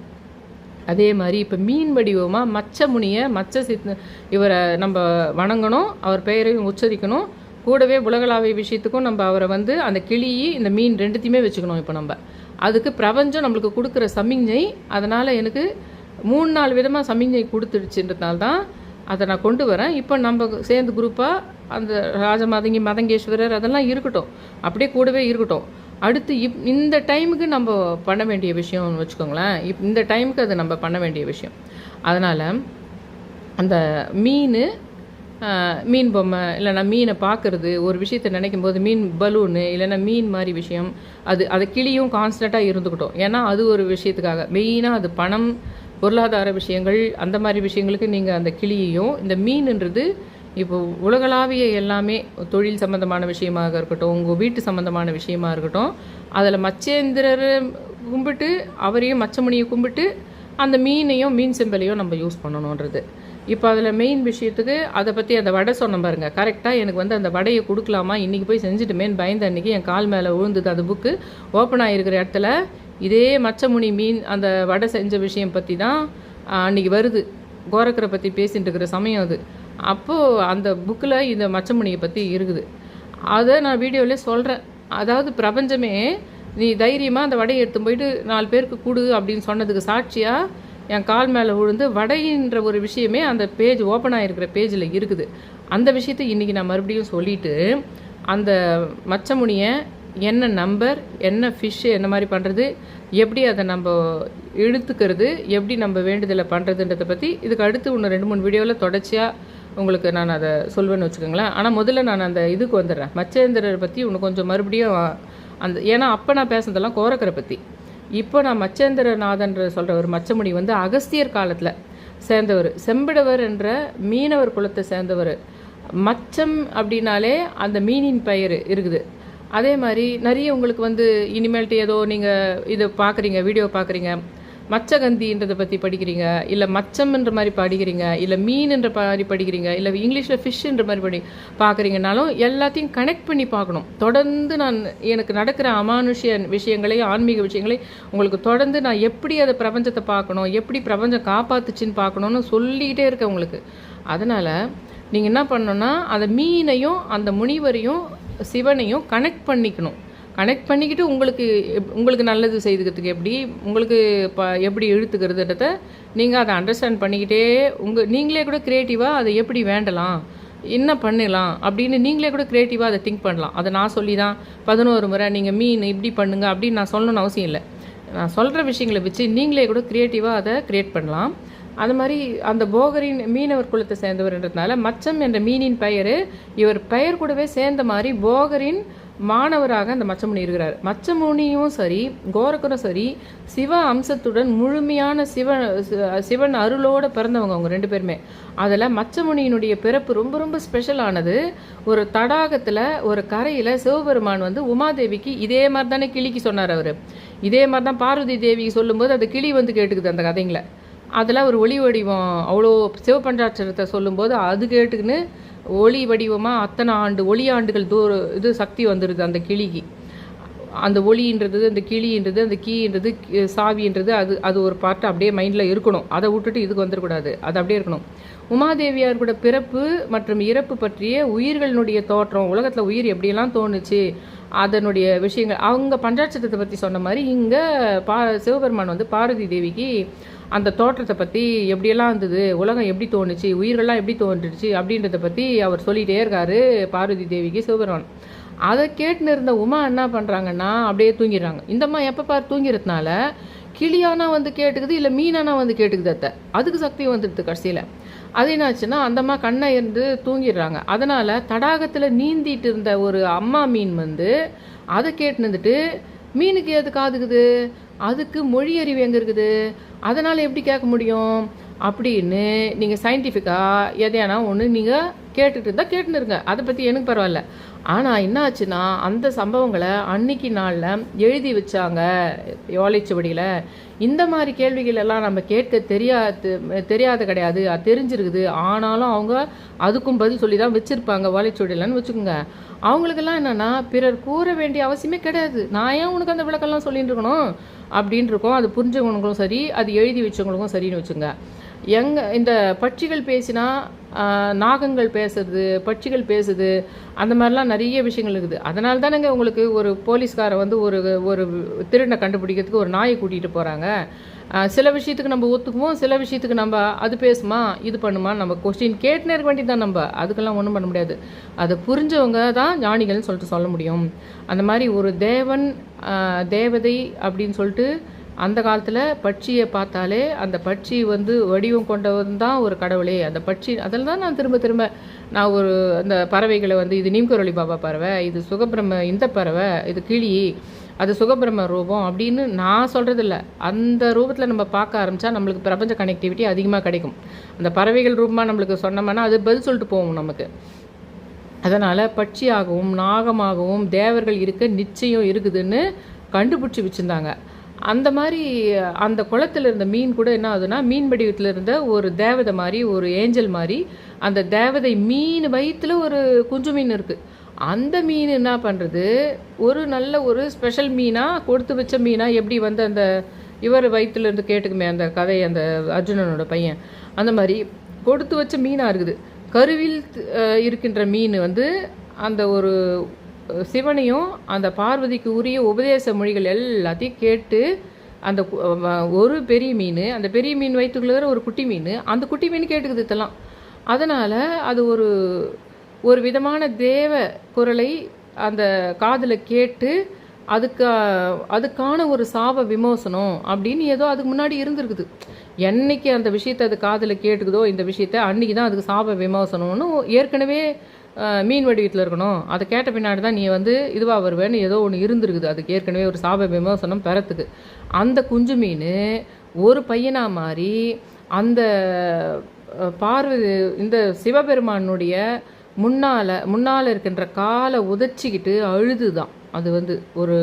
அதே மாதிரி இப்போ மீன் வடிவமாக மச்சமுனியை இவரை நம்ம வணங்கணும், அவர் பெயரையும் உச்சரிக்கணும். கூடவே உலகளாவிய விஷயத்துக்கும் நம்ம அவரை வந்து அந்த கிளி இந்த மீன் ரெண்டுத்தையுமே வச்சுக்கணும். இப்போ நம்ம அதுக்கு பிரபஞ்சம் நம்மளுக்கு கொடுக்குற சமிஞ்சை, அதனால் எனக்கு 3-4 விதமாக சமிஞ்சை கொடுத்துடுச்சுன்றதுனால தான் அதை நான் கொண்டு வரேன். இப்போ நம்ம சேர்ந்து குரூப்பாக அந்த ராஜமாதங்கி மதங்கேஸ்வரர் அதெல்லாம் இருக்கட்டும், அப்படியே கூடவே இருக்கட்டும். அடுத்து இந்த டைமுக்கு நம்ம பண்ண வேண்டிய விஷயம்னு வச்சுக்கோங்களேன். இந்த டைமுக்கு அது நம்ம பண்ண வேண்டிய விஷயம். அதனால் அந்த மீன் பொம்மை இல்லைனா மீனை பார்க்குறது, ஒரு விஷயத்தை நினைக்கும் போது மீன் பலூனு இல்லைன்னா மீன் மாதிரி விஷயம், அது கிளியும் கான்ஸ்டண்ட்டாக இருந்துக்கிட்டோம். ஏன்னா அது ஒரு விஷயத்துக்காக மெயினாக அது பணம், பொருளாதார விஷயங்கள், அந்த மாதிரி விஷயங்களுக்கு நீங்கள் அந்த கிளியையும், இந்த மீனுன்றது இப்போ உலகளாவிய எல்லாமே தொழில் சம்மந்தமான விஷயமாக இருக்கட்டும், உங்கள் வீட்டு சம்மந்தமான விஷயமா இருக்கட்டும், அதில் மச்சேந்திரர் கும்பிட்டு அவரையும் மச்சமுனியை கும்பிட்டு அந்த மீனையும் மீன் செம்பலையும் நம்ம யூஸ் பண்ணணுன்றது. இப்போ அதில் மெயின் விஷயத்துக்கு அதை பற்றி அந்த வடை சொன்ன பாருங்க, கரெக்டாக எனக்கு வந்து அந்த வடையை கொடுக்கலாமா இன்றைக்கி போய் செஞ்சுட்டுமேன்னு பயந்த அன்றைக்கி என் கால் மேலே விழுந்தது. அது புக்கு ஓப்பன் ஆகிருக்கிற இடத்துல இதே மச்சமுனி மீன் அந்த வடை செஞ்ச விஷயம் பற்றி தான் அன்றைக்கி வருது. கோரக்கரை பற்றி பேசிகிட்டு இருக்கிற சமயம் அது. அப்போது அந்த புக்கில் இந்த மச்சமுனியை பற்றி இருக்குது. அதை நான் வீடியோவிலே சொல்கிறேன். அதாவது பிரபஞ்சமே நீ தைரியமாக அந்த வடையை எடுத்து போயிட்டு 4 பேருக்கு கொடு அப்படின்னு சொன்னதுக்கு சாட்சியாக என் கால் மேலே விழுந்து வடையின்ற ஒரு விஷயமே அந்த பேஜ் ஓப்பன் ஆகிருக்கிற பேஜில் இருக்குது. அந்த விஷயத்தை இன்றைக்கி நான் மறுபடியும் சொல்லிவிட்டு அந்த மச்சமுனியை என்ன நம்பர், என்ன ஃபிஷ்ஷு, என்ன மாதிரி பண்ணுறது, எப்படி அதை நம்ம இழுத்துக்கிறது, எப்படி நம்ம வேண்டுதலை பண்ணுறதுன்றதை பற்றி இதுக்கு அடுத்து இன்னும் 2-3 வீடியோவில் தொடர்ச்சியாக உங்களுக்கு நான் அதை சொல்வேன்னு வச்சுக்கோங்களேன். ஆனால் முதல்ல நான் அந்த இதுக்கு வந்துடுறேன். மச்சேந்திரரை பற்றி இன்னும் கொஞ்சம் மறுபடியும் ஏன்னா அப்போ நான் பேசுனதெல்லாம் கோரக்கரை பற்றி. இப்போ நான் மச்சேந்திரநாதன்ற சொல்கிற ஒரு மச்சமுனி வந்து அகஸ்தியர் காலத்தில் சேர்ந்தவர், செம்பிடவர் என்ற மீனவர் குலத்தை சேர்ந்தவர். மச்சம் அப்படின்னாலே அந்த மீனின் பெயர் இருக்குது. அதே மாதிரி நிறைய உங்களுக்கு வந்து இனிமேல்ட்டு ஏதோ நீங்கள் இதை பார்க்குறீங்க, வீடியோ பார்க்குறீங்க, மச்சகந்தின்றதை பற்றி படிக்கிறீங்க, இல்லை மச்சம்ன்ற மாதிரி படிக்கிறீங்க, இல்லை மீன்ன்ற மாதிரி படிக்கிறீங்க, இல்லை இங்கிலீஷில் ஃபிஷ்ஷுன்ற மாதிரி பார்க்குறீங்கனாலும் எல்லாத்தையும் கனெக்ட் பண்ணி பார்க்கணும். தொடர்ந்து நான் எனக்கு நடக்கிற அமானுஷ்ய விஷயங்களை, ஆன்மீக விஷயங்களை உங்களுக்கு தொடர்ந்து நான் எப்படி அதை பிரபஞ்சத்தை பார்க்கணும், எப்படி பிரபஞ்சம் காப்பாற்றுச்சின்னு பார்க்கணுன்னு சொல்லிக்கிட்டே இருக்கேன் உங்களுக்கு. அதனால் நீங்கள் என்ன பண்ணணுன்னா அந்த மீனையும் அந்த முனிவரையும் சிவனையும் கனெக்ட் பண்ணிக்கணும். கனெக்ட் பண்ணிக்கிட்டு உங்களுக்கு நல்லது செய்துக்கிறதுக்கு உங்களுக்கு எப்படி இழுத்துக்கிறதுன்றத நீங்கள் அதை அண்டர்ஸ்டாண்ட் பண்ணிக்கிட்டே நீங்களே கூட க்ரியேட்டிவாக அதை எப்படி வேண்டலாம், என்ன பண்ணலாம் அப்படின்னு நீங்களே கூட க்ரியேட்டிவாக அதை திங்க் பண்ணலாம். அதை நான் சொல்லி தான் 11 முறை நீங்கள் மீன் இப்படி பண்ணுங்க அப்படின்னு நான் சொல்லணும்னு அவசியம் இல்லை. நான் சொல்கிற விஷயங்களை வச்சு நீங்களே கூட க்ரியேட்டிவாக அதை க்ரியேட் பண்ணலாம். அது மாதிரி அந்த போகரின் மீனவர் குலத்தை சேர்ந்தவர்ன்றதுனால மச்சம் என்ற மீனின் பெயர் இவர் பெயர் கூடவே சேர்ந்த மாதிரி போகரின் மாணவராக அந்த மச்சமுனி இருக்கிறார். மச்சமுனியும் சரி கோரக்கரும் சரி சிவ அம்சத்துடன் முழுமையான சிவன் அருளோடு பிறந்தவங்க அவங்க 2 பேருமே. அதில் மச்சமுனியினுடைய பிறப்பு ரொம்ப ரொம்ப ஸ்பெஷலானது. ஒரு தடாகத்தில் ஒரு கரையில் சிவபெருமான் வந்து உமாதேவிக்கு இதே மாதிரி தானே கிளிக்கு சொன்னார். அவர் இதே மாதிரி தான் பார்வதி தேவிக்கு சொல்லும்போது அந்த கிளி வந்து கேட்டுக்குது அந்த கதைங்களை. அதில் ஒரு ஒளி வடிவம் அவ்வளோ சிவபஞ்சாட்சரத்தை சொல்லும்போது அது கேட்டுக்குன்னு ஒளி வடிவமாக அத்தனை ஒளி ஆண்டுகள் இது சக்தி வந்துடுது அந்த கிளிக்கு. அந்த ஒளின்றது, அந்த கிளின்றது, அந்த கீன்றது, சாவின்றது அது ஒரு பார்ட்டு அப்படியே மைண்டில் இருக்கணும். அதை விட்டுட்டு இதுக்கு வந்துடக்கூடாது, அது அப்படியே இருக்கணும். உமாதேவியார் கூட பிறப்பு மற்றும் இறப்பு பற்றிய உயிர்களினுடைய தோற்றம், உலகத்தில் உயிர் எப்படியெல்லாம் தோணுச்சு, அதனுடைய விஷயங்கள் அவங்க பஞ்சாட்சரத்தை பற்றி சொன்ன மாதிரி இங்கே சிவபெருமான் வந்து பார்வதி தேவிக்கு அந்த தோற்றத்தை பற்றி எப்படியெல்லாம் இருந்தது, உலகம் எப்படி தோணுச்சு, உயிர்கள்லாம் எப்படி தோன்றுச்சு அப்படின்றத பற்றி அவர் சொல்லிகிட்டே இருக்காரு பார்வதி தேவிக்கு சிவபெருமான். அதை கேட்டுன்னு இருந்த உமா என்ன பண்ணுறாங்கன்னா அப்படியே தூங்கிடுறாங்க. இந்தம்மா எப்போ பார் தூங்கிறதுனால கிளியானா வந்து கேட்டுக்குது, இல்லை மீனானா வந்து கேட்டுக்குது. அதுக்கு சக்தி வந்துடுது கடைசியில். அது என்னாச்சுன்னா அந்தம்மா கண்ணை இருந்து தூங்கிடுறாங்க. அதனால் தடாகத்தில் நீந்திட்டு இருந்த ஒரு அம்மா மீன் வந்து அதை கேட்டு நின்றுட்டு மீனுக்கு எது காதுக்குது, அதுக்கு மொழி அறிவு எங்கே இருக்குது, அதனால் எப்படி கேட்க முடியும் அப்படின்னு நீங்கள் சயின்டிஃபிக்காக எதையானா ஒன்று நீங்கள் கேட்டுட்டு இருந்தால் கேட்டுன்னு இருங்க, அதை பற்றி எனக்கு பரவாயில்ல. ஆனால் என்ன ஆச்சுன்னா அந்த சம்பவங்களை அன்னைக்கு நாளில் எழுதி வச்சாங்க ஓலைச்சுவடியில். இந்த மாதிரி கேள்விகள் எல்லாம் நம்ம கேட்க தெரியாத கிடையாது, அது தெரிஞ்சிருக்குது. ஆனாலும் அவங்க அதுக்கும் பதில் சொல்லி தான் வச்சுருப்பாங்க ஓலைச்சுவடியிலன்னு வச்சுக்கோங்க. அவங்களுக்கெல்லாம் என்னென்னா பிறர் கூற வேண்டிய அவசியமே கிடையாது. நான் ஏன் உனக்கு அந்த விளக்கெல்லாம் சொல்லிட்டு இருக்கணும் அப்படின்னு இருக்கோம். அது புரிஞ்சவங்களுக்கும் சரி, அது எழுதி வச்சவங்களுக்கும் சரின்னு வச்சுங்க. இந்த பட்சிகள் பேசினா நாகங்கள் பேசுறது, பட்சிகள் பேசுது, அந்த மாதிரிலாம் நிறைய விஷயங்கள் இருக்குது. அதனால தானேங்க உங்களுக்கு ஒரு போலீஸ்காரை வந்து ஒரு ஒரு திருடனை கண்டுபிடிக்கிறதுக்கு ஒரு நாயை கூட்டிகிட்டு போகிறாங்க. சில விஷயத்துக்கு நம்ம ஒத்துக்குவோம், சில விஷயத்துக்கு நம்ம அது பேசுமா இது பண்ணுமா நம்ம கொஸ்டின் கேட்டுனே இருக்க வேண்டியது தான். நம்ம அதுக்கெல்லாம் ஒன்றும் பண்ண முடியாது. அதை புரிஞ்சவங்க தான் ஞானிகள்னு சொல்லிட்டு சொல்ல முடியும். அந்த மாதிரி ஒரு தேவன் தேவதை அப்படின்னு சொல்லிட்டு அந்த காலத்தில் பட்சியை பார்த்தாலே அந்த பட்சி வந்து வடிவம் கொண்டவன் தான் ஒரு கடவுளே. அந்த பட்சி அதில் தான் நான் திரும்ப திரும்ப நான் ஒரு அந்த பறவைகளை வந்து இது நீம்கரோலி பாபா பறவை, இது சுகபிரம்ம இந்த பறவை, இது கிளி, அது சுகபிரம்ம ரூபம் அப்படின்னு நான் சொல்கிறதில்ல. அந்த ரூபத்தில் நம்ம பார்க்க ஆரம்பித்தா நம்மளுக்கு பிரபஞ்ச கனெக்டிவிட்டி அதிகமாக கிடைக்கும். அந்த பறவைகள் ரூபமாக நம்மளுக்கு சொன்னோம்னா அது பதில் சொல்லிட்டு போவோம் நமக்கு. அதனால் பட்சியாகவும் நாகமாகவும் தேவர்கள் இருக்க நிச்சயம் இருக்குதுன்னு கண்டுபிடிச்சி வச்சுருந்தாங்க. அந்த மாதிரி அந்த குளத்தில் இருந்த மீன் கூட என்ன ஆகுதுன்னா, மீன் வடிவத்தில் இருந்த ஒரு தேவதை மாதிரி, ஒரு ஏஞ்சல் மாதிரி, அந்த தேவதை மீன் வயிற்றில் ஒரு குஞ்சு மீன் இருக்குது. அந்த மீன் என்ன பண்ணுறது, ஒரு நல்ல ஒரு ஸ்பெஷல் மீனாக கொடுத்து வச்ச மீனாக எப்படி வந்து அந்த இவர் வயிற்றுலேருந்து கேட்டுக்குமே அந்த கதை, அந்த அர்ஜுனனோட பையன், அந்த மாதிரி கொடுத்து வச்ச மீனாக இருக்குது. கருவில் இருக்கின்ற மீன் வந்து அந்த ஒரு சிவனையும் அந்த பார்வதிக்கு உரிய உபதேச மொழிகள் எல்லாத்தையும் கேட்டு அந்த ஒரு பெரிய மீன், அந்த பெரிய மீன் வயிற்றுக்குள்ள ஒரு குட்டி மீன், அந்த குட்டி மீன் கேட்டுக்குது இதெல்லாம். அதனால் அது ஒரு விதமான தேவ குரலை அந்த காதில் கேட்டு அதுக்கான ஒரு சாப விமோசனம் அப்படின்னு ஏதோ அதுக்கு முன்னாடி இருந்திருக்குது. என்னைக்கு அந்த விஷயத்தை அது காதில் கேட்டுக்குதோ இந்த விஷயத்தை, அன்றைக்கி தான் அதுக்கு சாப விமோசனம்னு ஏற்கனவே மீன் வடிவத்தில் இருக்கணும். அதை கேட்ட பின்னாடி தான் நீ வந்து இதுவாக வருவேன்னு ஏதோ ஒன்று இருந்திருக்குது. அதுக்கு ஏற்கனவே ஒரு சாப விமோசனம் பெறத்துக்கு அந்த குஞ்சு மீன் ஒரு பையனாக மாறி அந்த பார்வதி இந்த சிவபெருமானுடைய முன்னால் இருக்கின்ற காலை உதச்சிக்கிட்டு அழுது தான். அது வந்து ஒரு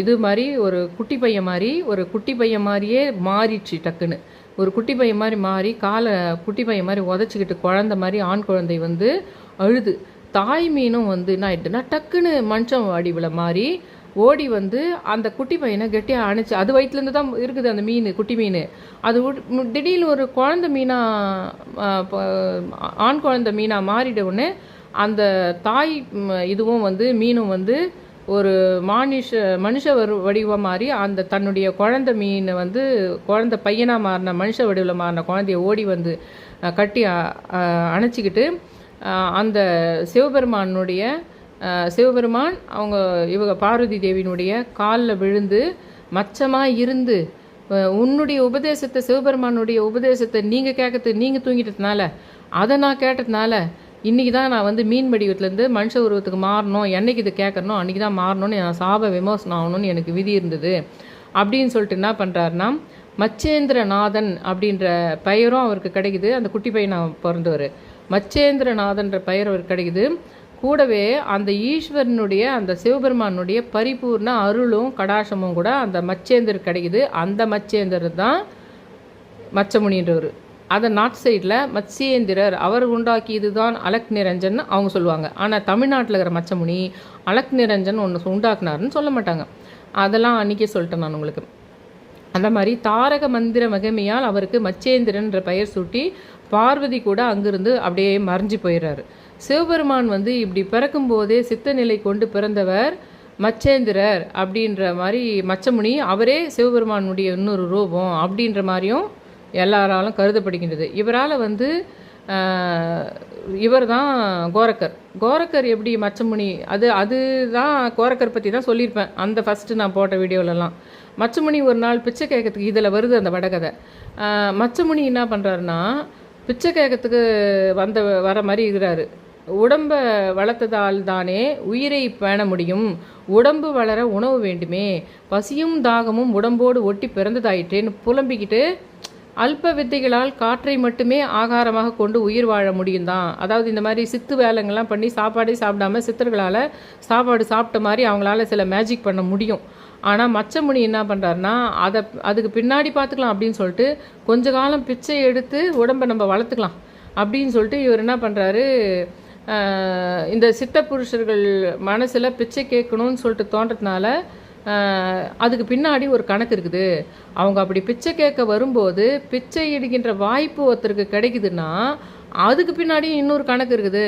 இது மாதிரி ஒரு குட்டி பையன் மாதிரியே மாறிடுச்சு டக்குன்னு. ஒரு குட்டி பையன் மாதிரி மாறி காலை குட்டி பையன் மாதிரி உதச்சிக்கிட்டு குழந்த மாதிரி ஆண் குழந்தை வந்து அழுது. தாய் மீனும் வந்து என்ன ஆயிட்டுன்னா டக்குன்னு மனுஷன் வடிவில் மாறி ஓடி வந்து அந்த குட்டி பையனை கெட்டியாக அணைச்சி, அது வயிற்றுலேருந்து தான் இருக்குது அந்த மீன், குட்டி மீன். அது திடீர்னு ஒரு குழந்தை மீனாக ஆண் குழந்தை மீனாக மாறிட உடனே அந்த தாய் இதுவும் வந்து மீனும் வந்து ஒரு மனுஷ வடிவம் மாறி அந்த தன்னுடைய குழந்தை மீனை வந்து குழந்தை பையனாக மாறின மனுஷ வடிவில் மாறின குழந்தைய ஓடி வந்து கட்டி அணைச்சிக்கிட்டு அந்த சிவபெருமான் இவங்க பார்வதி தேவியினுடைய காலில் விழுந்து மச்சமாக இருந்து உன்னுடைய உபதேசத்தை, சிவபெருமானுடைய உபதேசத்தை நீங்கள் தூங்கிட்டதுனால, அதை நான் கேட்டதுனால இன்றைக்கி தான் நான் வந்து மீன் வடிவத்துலேருந்து மனுஷ உருவத்துக்கு மாறணும், என்னைக்கு இது கேட்கறனோ அன்றைக்கி தான் மாறணும்னு நான் சாப விமோசனம் ஆகணும்னு எனக்கு விதி இருந்தது அப்படின்னு சொல்லிட்டு என்ன பண்ணுறாருன்னா, மச்சேந்திரநாதன் அப்படின்ற பெயரும் அவருக்கு கிடைக்குது. அந்த குட்டி பையன் பிறந்தவர் மச்சேந்திரநாதன்ற பெயர் அவருக்கு கிடைக்குது. கூடவே அந்த ஈஸ்வரனுடைய அந்த சிவபெருமானுடைய பரிபூர்ண அருளும் கடாசமும் கூட அந்த மச்சேந்தர் கிடைக்குது. அந்த மச்சேந்தர் தான் மச்சமுனின்றவர். அதை நார்த் சைடில் மத்ஸ்யேந்திரர் அவர் உண்டாக்கியது தான் அலக் நிரஞ்சன் அவங்க சொல்லுவாங்க. ஆனால் தமிழ்நாட்டில் இருக்கிற மச்சமுனி அலக் நிரஞ்சன் ஒன்று உண்டாக்குனாருன்னு சொல்ல மாட்டாங்க. அதெல்லாம் அன்றைக்கே சொல்லிட்டேன் நான் உங்களுக்கு. அந்த மாதிரி தாரக மந்திர மகிமையால் அவருக்கு மச்சேந்திரன்ற பெயர் சூட்டி பார்வதி கூட அங்கிருந்து அப்படியே மறைஞ்சு போயிடுறாரு. சிவபெருமான் வந்து இப்படி பிறக்கும்போதே சித்த நிலை கொண்டு பிறந்தவர் மச்சேந்திரர் அப்படின்ற மாதிரி மச்சமுனி அவரே சிவபெருமானுடைய இன்னொரு ரூபம் அப்படின்ற மாதிரியும் எல்லாராலும் கருதப்படுகின்றது. இவரால் வந்து இவர் தான் கோரக்கர் எப்படி மச்சமுனி அதுதான் கோரக்கர் பற்றி தான் சொல்லியிருப்பேன் அந்த ஃபஸ்ட்டு நான் போட்ட வீடியோலலாம். மச்சமுனி ஒரு நாள் பிச்சை கேட்கறதுக்கு இதில் வருது அந்த வடகதை. மச்சமுனி என்ன பண்ணுறாருன்னா பிச்சை கேட்கறதுக்கு வர மாதிரி இருக்கிறாரு. உடம்பை வளர்த்ததால் தானே உயிரை பேண முடியும், உடம்பு வளர உணவு வேண்டுமே, பசியும் தாகமும் உடம்போடு ஒட்டி பிறந்ததாயிற்றேன்னு புலம்பிக்கிட்டு அல்ப வித்தைகளால் காற்றை மட்டுமே ஆகாரமாக கொண்டு உயிர் வாழ முடியும் தான். அதாவது இந்த மாதிரி சித்து வேலைங்கள்லாம் பண்ணி சாப்பாடே சாப்பிடாம சித்தர்களால் சாப்பாடு சாப்பிட்ட மாதிரி அவங்களால சில மேஜிக் பண்ண முடியும். ஆனால் மச்சமுனி என்ன பண்ணுறாருன்னா அதுக்கு பின்னாடி பார்த்துக்கலாம் அப்படின்னு சொல்லிட்டு கொஞ்ச காலம் பிச்சை எடுத்து உடம்பை நம்ம வளர்த்துக்கலாம் அப்படின்னு சொல்லிட்டு இவர் என்ன பண்ணுறாரு, இந்த சித்த புருஷர்கள் மனசில் பிச்சை கேட்கணும்னு சொல்லிட்டு தோன்றதுனால அதுக்கு பின்னாடி ஒரு கணக்கு இருக்குது. அவங்க அப்படி பிச்சை கேட்க வரும்போது பிச்சை இடுகின்ற வாய்ப்பு ஒருத்தருக்கு கிடைக்குதுன்னா அதுக்கு பின்னாடியும் இன்னொரு கணக்கு இருக்குது.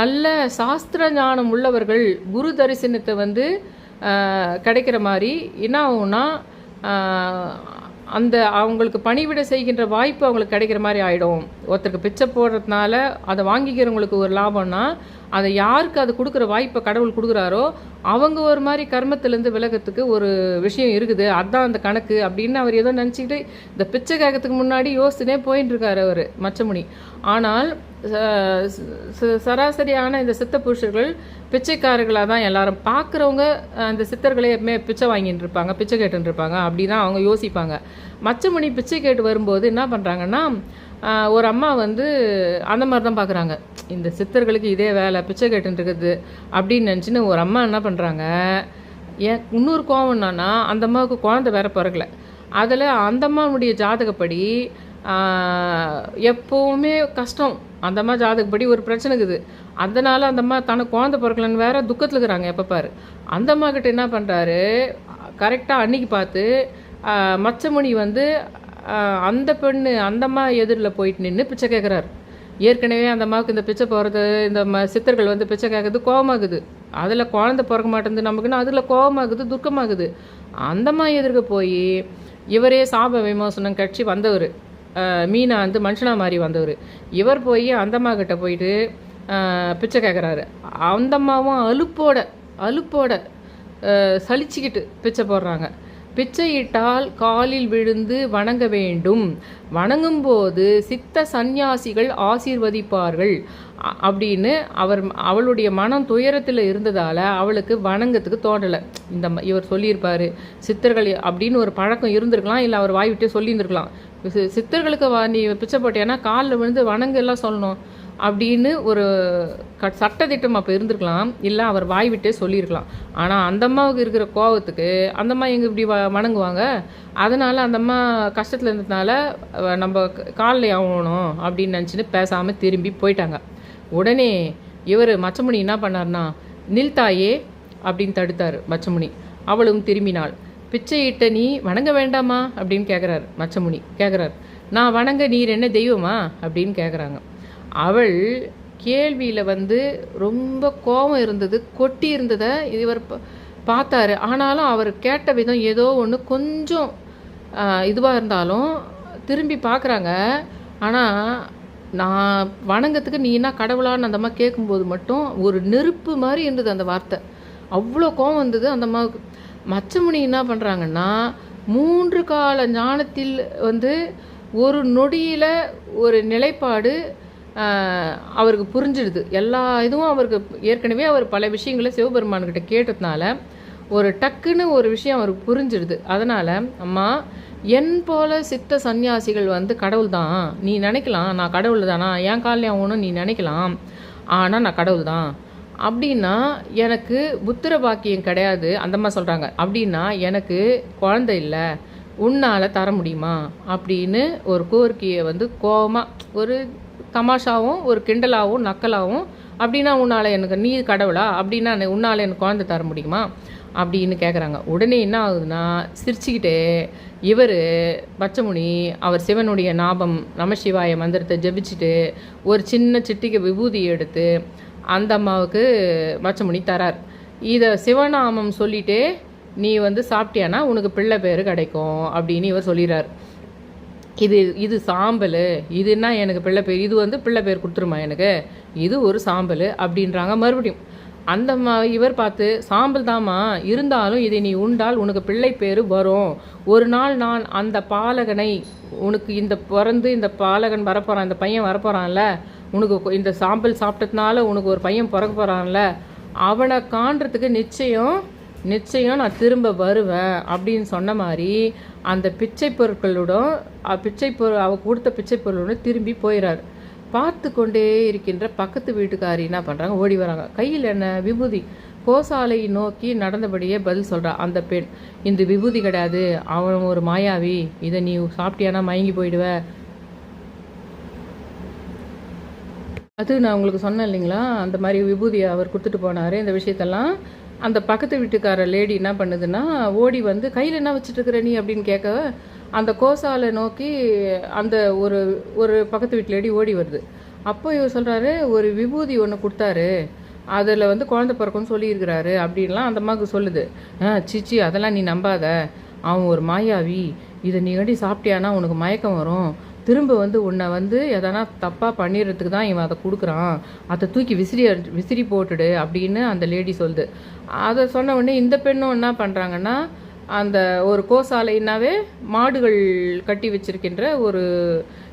நல்ல சாஸ்திர ஞானம் உள்ளவர்கள் குரு தரிசனத்தை வந்து கிடைக்கிற மாதிரி என்ன ஆகும்னா அந்த அவங்களுக்கு பணிவிட செய்கின்ற வாய்ப்பு அவங்களுக்கு கிடைக்கிற மாதிரி ஆகிடும். ஒருத்தருக்கு பிச்சை போடுறதுனால அதை வாங்கிக்கிறவங்களுக்கு ஒரு லாபம்னா அதை யாருக்கு அது கொடுக்குற வாய்ப்பை கடவுள் கொடுக்குறாரோ அவங்க ஒரு மாதிரி கர்மத்திலேருந்து விலகிறதுக்கு ஒரு விஷயம் இருக்குது. அதுதான் அந்த கணக்கு அப்படின்னு அவர் ஏதோ நினச்சிக்கிட்டு இந்த பிச்சை கேட்கறதுக்கு முன்னாடி யோசிச்சுனே போயின்னு இருக்கார் அவர் மச்சமுனி. ஆனால் சராசரியான இந்த சித்த புருஷர்கள் பிச்சைக்காரர்களாக தான் எல்லாரும் பார்க்குறவங்க அந்த சித்தர்களே எப்பவுமே பிச்சை வாங்கிட்டு இருப்பாங்க, பிச்சை கேட்டுன்னு இருப்பாங்க, அப்படி தான் அவங்க யோசிப்பாங்க. மச்சமுனி பிச்சை கேட்டு வரும்போது என்ன பண்ணுறாங்கன்னா ஒரு அம்மா வந்து அந்த மாதிரி தான் பார்க்குறாங்க, இந்த சித்தர்களுக்கு இதே வேலை பிச்சை கேட்டுன்னு இருக்குது அப்படின்னு நினச்சின்னு ஒரு அம்மா என்ன பண்ணுறாங்க. இன்னொரு கோவம் என்னன்னா அந்த அம்மாவுக்கு குழந்தை வேற பிறக்கல. அதில் அந்த அம்மாவுடைய ஜாதகப்படி எப்போவுமே கஷ்டம். அந்த அம்மா ஜாதகப்படி ஒரு பிரச்சனை இருக்குது. அதனால் அந்த அம்மா தனக்கு குழந்தை பிறக்கலன்னு வேற துக்கத்தில் இருக்கிறாங்க எப்போ பாரு. அந்த அம்மா கிட்ட என்ன பண்ணுறாரு, கரெக்டாக அன்னைக்கு பார்த்து மச்சமுனி வந்து அந்த பெண்ணு அந்த அம்மா எதிரில் போயிட்டு நின்று பிச்சை கேட்குறாரு. ஏற்கனவே அந்த அம்மாவுக்கு இந்த பிச்சை போகிறது இந்த சித்தர்கள் வந்து பிச்சை கேட்குறது கோபமாகுது. அதில் குழந்தை பிறக்க மாட்டேங்குது நமக்குன்னு, அதில் கோபமாகுது, துக்கமாகுது. அந்த அம்மா எதிர்க்க போய் இவரே சாப விமோசனம் கட்சி வந்தவர், மீனா வந்து மனுஷனா மாதிரி வந்தவர். இவர் போய் அந்தம்மா கிட்ட போயிட்டு பிச்சை கேட்குறாரு. அந்தம்மாவும் அலுப்போட சலிச்சுக்கிட்டு பிச்சை போடுறாங்க. பிச்சையிட்டால் காலில் விழுந்து வணங்க வேண்டும், வணங்கும்போது சித்த சந்நியாசிகள் ஆசீர்வதிப்பார்கள் அப்படின்னு அவளுடைய மனம் துயரத்தில் இருந்ததால் அவளுக்கு வணங்கத்துக்கு தோணலை. இவர் சொல்லியிருப்பார் சித்தர்கள் அப்படின்னு ஒரு பழக்கம் இருந்திருக்கலாம், இல்லை அவர் வாய் விட்டே சொல்லியிருந்துருக்கலாம். சித்தர்களுக்கு நீ பிச்சை போட்டேன்னா காலில் விழுந்து வணங்க எல்லாம் சொல்லணும் அப்படின்னு ஒரு சட்டத்திட்டம் அப்போ இருந்திருக்கலாம், இல்லை அவர் வாய் விட்டே சொல்லியிருக்கலாம். ஆனால் அந்த அம்மாவுக்கு இருக்கிற கோபத்துக்கு அந்த அம்மா எங்கே இப்படி வணங்குவாங்க. அதனால் அந்த அம்மா கஷ்டத்தில் இருந்ததுனால நம்ம காலில் ஆகணும் அப்படின்னு நினச்சின்னு பேசாமல் திரும்பி போயிட்டாங்க. உடனே இவர் மச்சமுனி என்ன பண்ணார்னா, நில்தாயே அப்படின்னு தடுத்தார் மச்சமுனி. அவளும் திரும்பினாள். பிச்சையிட்ட நீ வணங்க வேண்டாமா அப்படின்னு கேட்குறாரு மச்சமுனி. கேட்குறாரு, நான் வணங்க நீர் என்ன தெய்வமா அப்படின்னு கேட்குறாங்க. அவள் கேள்வியில் வந்து ரொம்ப கோபம் இருந்தது, கொட்டி இருந்ததை இவர் பார்த்தாரு. ஆனாலும் அவர் கேட்ட விதம் ஏதோ ஒன்று கொஞ்சம் இதுவாக இருந்தாலும் திரும்பி பார்க்குறாங்க. ஆனால் நான் வணங்கத்துக்கு நீ என்ன கடவுளான்னு அந்த அம்மா கேட்கும்போது மட்டும் ஒரு நெருப்பு மாதிரி இருந்தது அந்த வார்த்தை. அவ்வளோ கோபம் வந்தது அந்த அம்மாவுக்கு. மச்சமுனி என்ன பண்ணுறாங்கன்னா 3 கால ஞானத்தில் வந்து ஒரு நொடியில் ஒரு நிலைப்பாடு அவருக்கு புரிஞ்சிடுது. எல்லா இதுவும் அவருக்கு ஏற்கனவே அவர் பல விஷயங்களை சிவபெருமான்கிட்ட கேட்டதுனால ஒரு டக்குன்னு ஒரு விஷயம் அவருக்கு புரிஞ்சிடுது. அதனால் அம்மா என் போல சித்த சந்நியாசிகள் வந்து கடவுள் தான், நீ நினைக்கலாம் நான் கடவுள் தானா, என் காலையும் ஆகணும் நீ நினைக்கலாம், ஆனால் நான் கடவுள் தான். அப்படின்னா எனக்கு புத்திர பாக்கியம் கிடையாது அந்தம்மா சொல்கிறாங்க. அப்படின்னா எனக்கு குழந்தை இல்லை, உன்னால் தர முடியுமா அப்படின்னு ஒரு கோரிக்கையை வந்து கோபமாக ஒரு தமாஷாவும் ஒரு கிண்டலாகவும் நக்கலாகவும், அப்படின்னா உன்னால் எனக்கு நீ கடவுளா, அப்படின்னா உன்னால் எனக்கு குழந்தை தர முடியுமா அப்படின்னு கேட்குறாங்க. உடனே என்ன ஆகுதுன்னா சிரிச்சுக்கிட்டே இவர் பச்சைமுனி அவர் சிவனுடைய நாபம் நமசிவாய மந்திரத்தை ஜபிச்சுட்டு ஒரு சின்ன சிட்டிகை விபூதி எடுத்து அந்த அம்மாவுக்கு மச்சமுனி தரார். இதை சிவநாமம் சொல்லிட்டே நீ வந்து சாப்பிட்டியானா உனக்கு பிள்ளை பேர் கிடைக்கும் அப்படின்னு இவர் சொல்லிடுறார். இது சாம்பல், இதுன்னா எனக்கு பிள்ளை பேர், இது வந்து பிள்ளை பேர் கொடுத்துருமா எனக்கு, இது ஒரு சாம்பல் அப்படின்றாங்க. மறுபடியும் அந்த இவர் பார்த்து சாம்பல் தாமா, இருந்தாலும் இதை நீ உண்டால் உனக்கு பிள்ளை பேர் வரும். ஒரு நாள் நான் அந்த பாலகனை உனக்கு இந்த பிறந்து இந்த பாலகன் வரப்போகிறான், இந்த பையன் வரப்போகிறான்ல, உனக்கு இந்த சாம்பல் சாப்பிட்டதுனால உனக்கு ஒரு பையன் பிறக்க போகிறான்ல, அவனை காண்றதுக்கு நிச்சயம் நான் திரும்ப வருவேன் அப்படின்னு சொன்ன மாதிரி அந்த பிச்சை பொருட்களுடன் அவ கொடுத்த பிச்சை பொருளுடன் திரும்பி போயிடார். பார்த்து கொண்டே இருக்கின்ற பக்கத்து வீட்டுக்காரி என்ன பண்ணுறாங்க, ஓடி வராங்க. கையில் என்ன விபூதி, கோசாலையை நோக்கி நடந்தபடியே பதில் சொல்கிறா அந்த பெண். இந்த விபூதி கிடையாது, அவன் ஒரு மாயாவி, இதை நீ சாப்பிட்டியானா மயங்கி போயிடுவ. அது நான் உங்களுக்கு சொன்னேன் இல்லைங்களா, அந்த மாதிரி விபூதியை அவர் கொடுத்துட்டு போனார். இந்த விஷயத்தெல்லாம் அந்த பக்கத்து வீட்டுக்கார லேடி என்ன பண்ணுதுன்னா ஓடி வந்து கையில் என்ன வச்சுட்டுருக்குற நீ அப்படின்னு கேட்க அந்த கோசாலை நோக்கி அந்த ஒரு ஒரு பக்கத்து வீட்டு லேடி ஓடி வருது. அப்போ இவர் சொல்கிறாரு, ஒரு விபூதி ஒன்று கொடுத்தாரு, அதில் வந்து குழந்தை பிறக்கும்னு சொல்லியிருக்கிறாரு அப்படின்லாம் அந்த அம்மாவுக்கு சொல்லுது. சீச்சி அதெல்லாம் நீ நம்பாத, அவன் ஒரு மாயாவி, இதை நீ கண்டி சாப்பிட்டியானா உனக்கு மயக்கம் வரும், திரும்ப வந்து உன்னை வந்து எதனா தப்பாக பண்ணிடுறதுக்கு தான் இவன் அதை கொடுக்குறான், அதை தூக்கி விசிறி போட்டுடு அப்படின்னு அந்த லேடி சொல்லுது. அதை சொன்ன உடனே இந்த பெண்ணும் என்ன பண்ணுறாங்கன்னா, அந்த ஒரு கோசாலைனாவே மாடுகள் கட்டி வச்சிருக்கின்ற ஒரு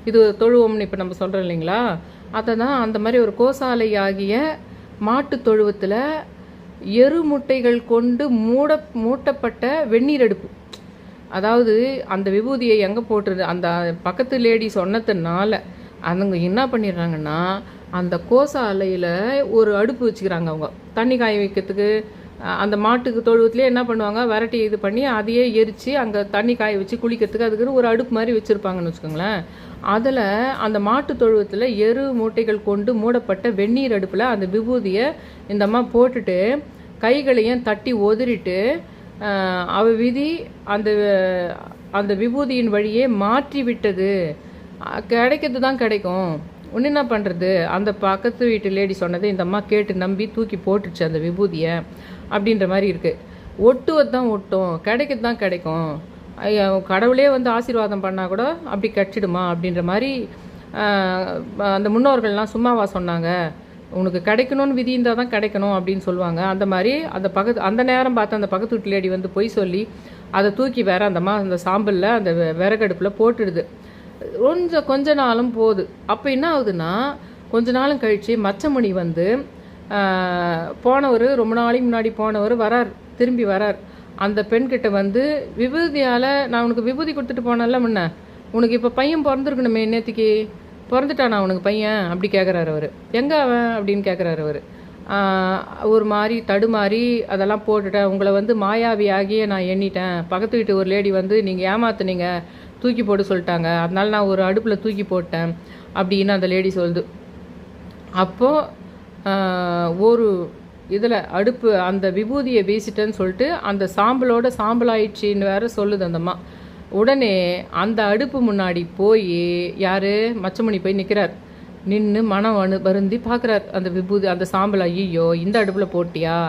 இது தொழுவம்னு இப்போ நம்ம சொல்கிறோம் இல்லைங்களா, அதை தான் அந்த மாதிரி ஒரு கோசாலை ஆகிய மாட்டு தொழுவத்தில் எருமுட்டைகள் கொண்டு மூட்டப்பட்ட வெந்நீர் அடுப்பு. அதாவது அந்த விபூதியை எங்கே போட்டுருது அந்த பக்கத்து லேடி சொன்னதுனால அவங்க என்ன பண்ணிடுறாங்கன்னா, அந்த கோசாலையில் ஒரு அடுப்பு வச்சுக்கிறாங்க. அவங்க தண்ணி காய வைக்கிறதுக்கு அந்த மாட்டுக்கு தொழுவத்துலேயே என்ன பண்ணுவாங்க, விரட்டி இது பண்ணி அதையே எரித்து அங்கே தண்ணி காய வச்சு குளிக்கிறதுக்கு அதுக்குன்னு ஒரு அடுப்பு மாதிரி வச்சுருப்பாங்கன்னு வச்சுக்கோங்களேன். அதில் அந்த மாட்டு தொழுவத்தில் எரு மூட்டைகள் கொண்டு மூடப்பட்ட வெந்நீர் அடுப்பில் அந்த விபூதியை இந்த அம்மா போட்டுட்டு கைகளையும் தட்டி உதறிட்டு அவ விதி அந்த அந்த விபூதியின் வழியே மாற்றி விட்டது, கிடைக்கிறது தான் கிடைக்கும், ஒன்று என்ன பண்ணுறது, அந்த பக்கத்து வீட்டு லேடி சொன்னதை இந்த அம்மா கேட்டு நம்பி தூக்கி போட்டுச்சு அந்த விபூதியை அப்படின்ற மாதிரி இருக்குது. ஒட்டுவது தான் ஒட்டும், கிடைக்கிறது தான் கிடைக்கும், கடவுளே வந்து ஆசீர்வாதம் பண்ணால் கூட அப்படி கிடச்சிடுமா அப்படின்ற மாதிரி அந்த முன்னோர்கள்லாம் சும்மாவா சொன்னாங்க, உனக்கு கிடைக்கணும்னு விதி இருந்தால் தான் கிடைக்கணும் அப்படின்னு சொல்லுவாங்க. அந்த மாதிரி அந்த நேரம் பார்த்து அந்த பக்கத்து வீட்டு லேடி வந்து பொய் சொல்லி அதை தூக்கி வேற அந்த சாம்பலில் அந்த விறகடுப்பில் போட்டுடுது. கொஞ்ச நாளும் போகுது. அப்போ என்ன ஆகுதுன்னா, கொஞ்ச நாளும் கழித்து மச்சமணி வந்து போனவர், ரொம்ப நாளைக்கு முன்னாடி போனவர் வரார், திரும்பி வரார். அந்த பெண்கிட்ட வந்து விபூதியால் நான் உனக்கு விபூதி கொடுத்துட்டு போனேன்ல முன்ன, உனக்கு இப்போ பையன் பிறந்திருக்கணுமே, நேற்றுக்கு பிறந்துட்டானா உனக்கு பையன் அப்படி கேட்குறாரு அவர். எங்கே அவன் அப்படின்னு கேட்குறாரு அவர். ஒரு மாதிரி தடுமாறி அதெல்லாம் போட்டுட்டேன், உங்களை வந்து மாயாவியாகியே நான் எண்ணிட்டேன், பக்கத்து வீட்டு ஒரு லேடி வந்து நீங்கள் ஏமாத்துனீங்க, தூக்கி போட்டு சொல்லிட்டாங்க, அதனால நான் ஒரு அடுப்பில் தூக்கி போட்டேன் அப்படின்னு அந்த லேடி சொல்லுது. அப்போது ஒரு இதில் அடுப்பு அந்த விபூதியை வீசிட்டேன்னு சொல்லிட்டு அந்த சாம்பலோட சாம்பலாயிடுச்சின்னு வேற சொல்லுது அந்தம்மா. உடனே அந்த அடுப்பு முன்னாடி போய் யார் மச்சமணி போய் நிற்கிறார். நின்று மனம் வருந்தி பார்க்குறார் அந்த விபூதி அந்த சாம்பல், ஐயோ இந்த அடுப்பில் போட்டியா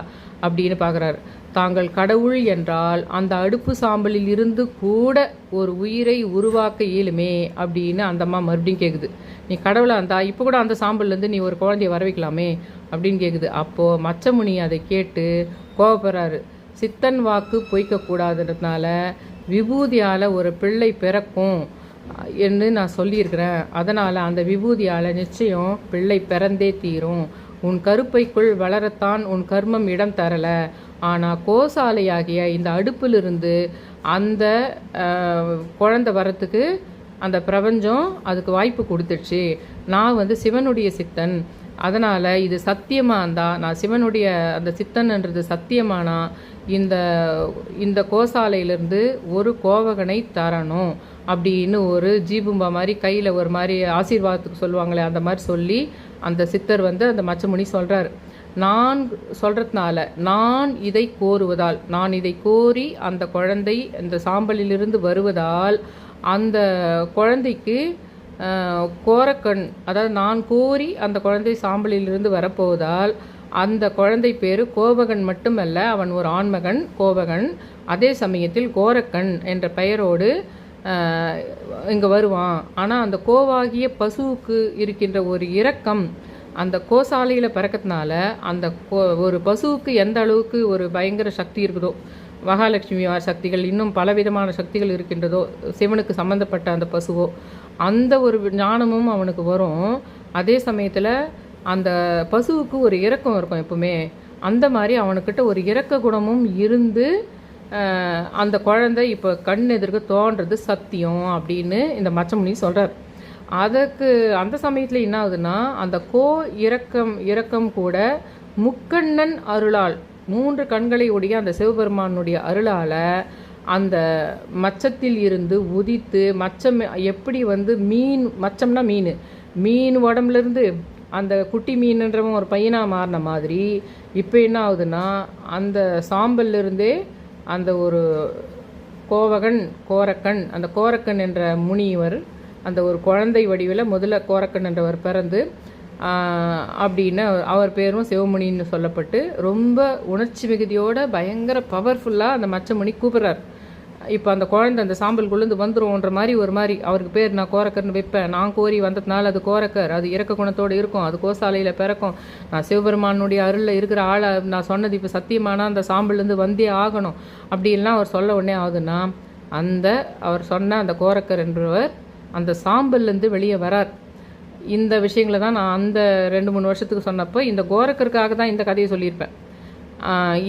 அப்படின்னு பார்க்குறாரு. தாங்கள் கடவுள் என்றால் அந்த அடுப்பு சாம்பலில் இருந்து கூட ஒரு உயிரை உருவாக்க இயலுமே அப்படின்னு அந்த அம்மா மறுபடியும் கேட்குது. நீ கடவுளை அந்த இப்போ கூட அந்த சாம்பல்லேருந்து நீ ஒரு குழந்தைய வர வைக்கலாமே அப்படின்னு கேட்குது. அப்போது மச்சமுனி அதை கேட்டு கோபப்படுறாரு. சித்தன் வாக்கு பொய்க்கக்கூடாதுன்றதுனால விபூதியால் ஒரு பிள்ளை பிறக்கும் என்று நான் சொல்லியிருக்கிறேன், அதனால் அந்த விபூதியால் நிச்சயம் பிள்ளை பிறந்தே தீரும், உன் கருப்பைக்குள் வளரத்தான் உன் கர்மம் இடம் தரலை, ஆனால் கோசாலையாகிய இந்த அடுப்பிலிருந்து அந்த குழந்தை வரத்துக்கு அந்த பிரபஞ்சம் அதுக்கு வாய்ப்பு கொடுத்துடுச்சு. நான் வந்து சிவனுடைய சித்தன், அதனால் இது சத்தியமாக இருந்தால், நான் சிவனுடைய அந்த சித்தன்ன்றது சத்தியமானா இந்த இந்த கோசாலையிலேருந்து ஒரு கோவகனை தரணும் அப்படின்னு ஒரு ஜீபும்பா மாதிரி கையில் ஒரு மாதிரி ஆசீர்வாதத்துக்கு சொல்லுவாங்களே அந்த மாதிரி சொல்லி அந்த சித்தர் வந்து அந்த மச்சமுனி சொல்கிறார். நான் சொல்கிறதுனால, நான் இதை கோருவதால், நான் இதை கோரி அந்த குழந்தை இந்த சாம்பலிலிருந்து வருவதால் அந்த குழந்தைக்கு கோரக்கண், அதாவது நான் கோரி அந்த குழந்தை சாம்பலிலிருந்து வரப்போவதால் அந்த குழந்தை பேர் கோவகன் மட்டுமல்ல, அவன் ஒரு ஆண்மகன் கோவகன், அதே சமயத்தில் கோரக்கண் என்ற பெயரோடு இங்கே வருவான். ஆனால் அந்த கோவாகிய பசுவுக்கு இருக்கின்ற ஒரு இரக்கம் அந்த கோசாலையில் பிறக்கிறதுனால அந்த ஒரு பசுவுக்கு எந்த அளவுக்கு ஒரு பயங்கர சக்தி இருக்குதோ, மகாலட்சுமி சக்திகள் இன்னும் பலவிதமான சக்திகள் இருக்கின்றதோ, சிவனுக்கு சம்மந்தப்பட்ட அந்த பசுவோ, அந்த ஒரு ஞானமும் அவனுக்கு வரும். அதே சமயத்தில் அந்த பசுவுக்கு ஒரு இரக்கம் இருக்கும் எப்பவுமே, அந்த மாதிரி அவனுக்கிட்ட ஒரு இரக்க குணமும் இருந்து அந்த குழந்தை இப்போ கண் எதிர்க்க தோன்றது சத்தியம் அப்படின்னு இந்த மச்சமுனி சொல்கிறார். அதுக்கு அந்த சமயத்தில் என்ன ஆகுதுன்னா, அந்த இரக்கம் கூட முக்கண்ணன் அருளால், 3 கண்களை உடைய அந்த சிவபெருமானுடைய அருளால் அந்த மச்சத்தில் இருந்து உதித்து, மச்சம் எப்படி வந்து மீன், மச்சம்னா மீன் உடம்புலேருந்து அந்த குட்டி மீனுன்றவன் ஒரு பையனாக மாறின மாதிரி இப்போ என்ன ஆகுதுன்னா அந்த சாம்பல்லிருந்தே அந்த ஒரு கோரக்கன் அந்த கோரக்கன் என்ற முனிவர் அந்த ஒரு குழந்தை வடிவில் முதல்ல கோரக்கன் என்றவர் பிறந்து அப்படின்னு அவர் பேரும் சிவமுனின்னு சொல்லப்பட்டு ரொம்ப உணர்ச்சி மிகுதியோட பயங்கர பவர்ஃபுல்லாக அந்த மச்சமுனி கூப்பிட்றார். இப்போ அந்த குழந்தை அந்த சாம்பல்குள்ளேருந்து வந்துரும்ன்ற மாதிரி ஒரு மாதிரி அவருக்கு பேர் நான் கோரக்கர்னு வைப்பேன், நான் கோரி வந்ததுனால அது கோரக்கர், அது இறக்க குணத்தோடு இருக்கும், அது கோசாலையில் பிறக்கும், நான் சிவபெருமானுடைய அருளில் இருக்கிற ஆளை நான் சொன்னது இப்போ சத்தியமானா அந்த சாம்பல்லேருந்து வந்தே ஆகணும் அப்படின்லாம் அவர் சொல்ல உடனே ஆகுதுன்னா அந்த அவர் சொன்ன அந்த கோரக்கர் என்றவர் அந்த சாம்பல்லேருந்து வெளியே வரார். இந்த விஷயங்களை தான் நான் அந்த 2-3 வருஷத்துக்கு சொன்னப்போ இந்த கோரக்கருக்காக தான் இந்த கதையை சொல்லியிருப்பேன்.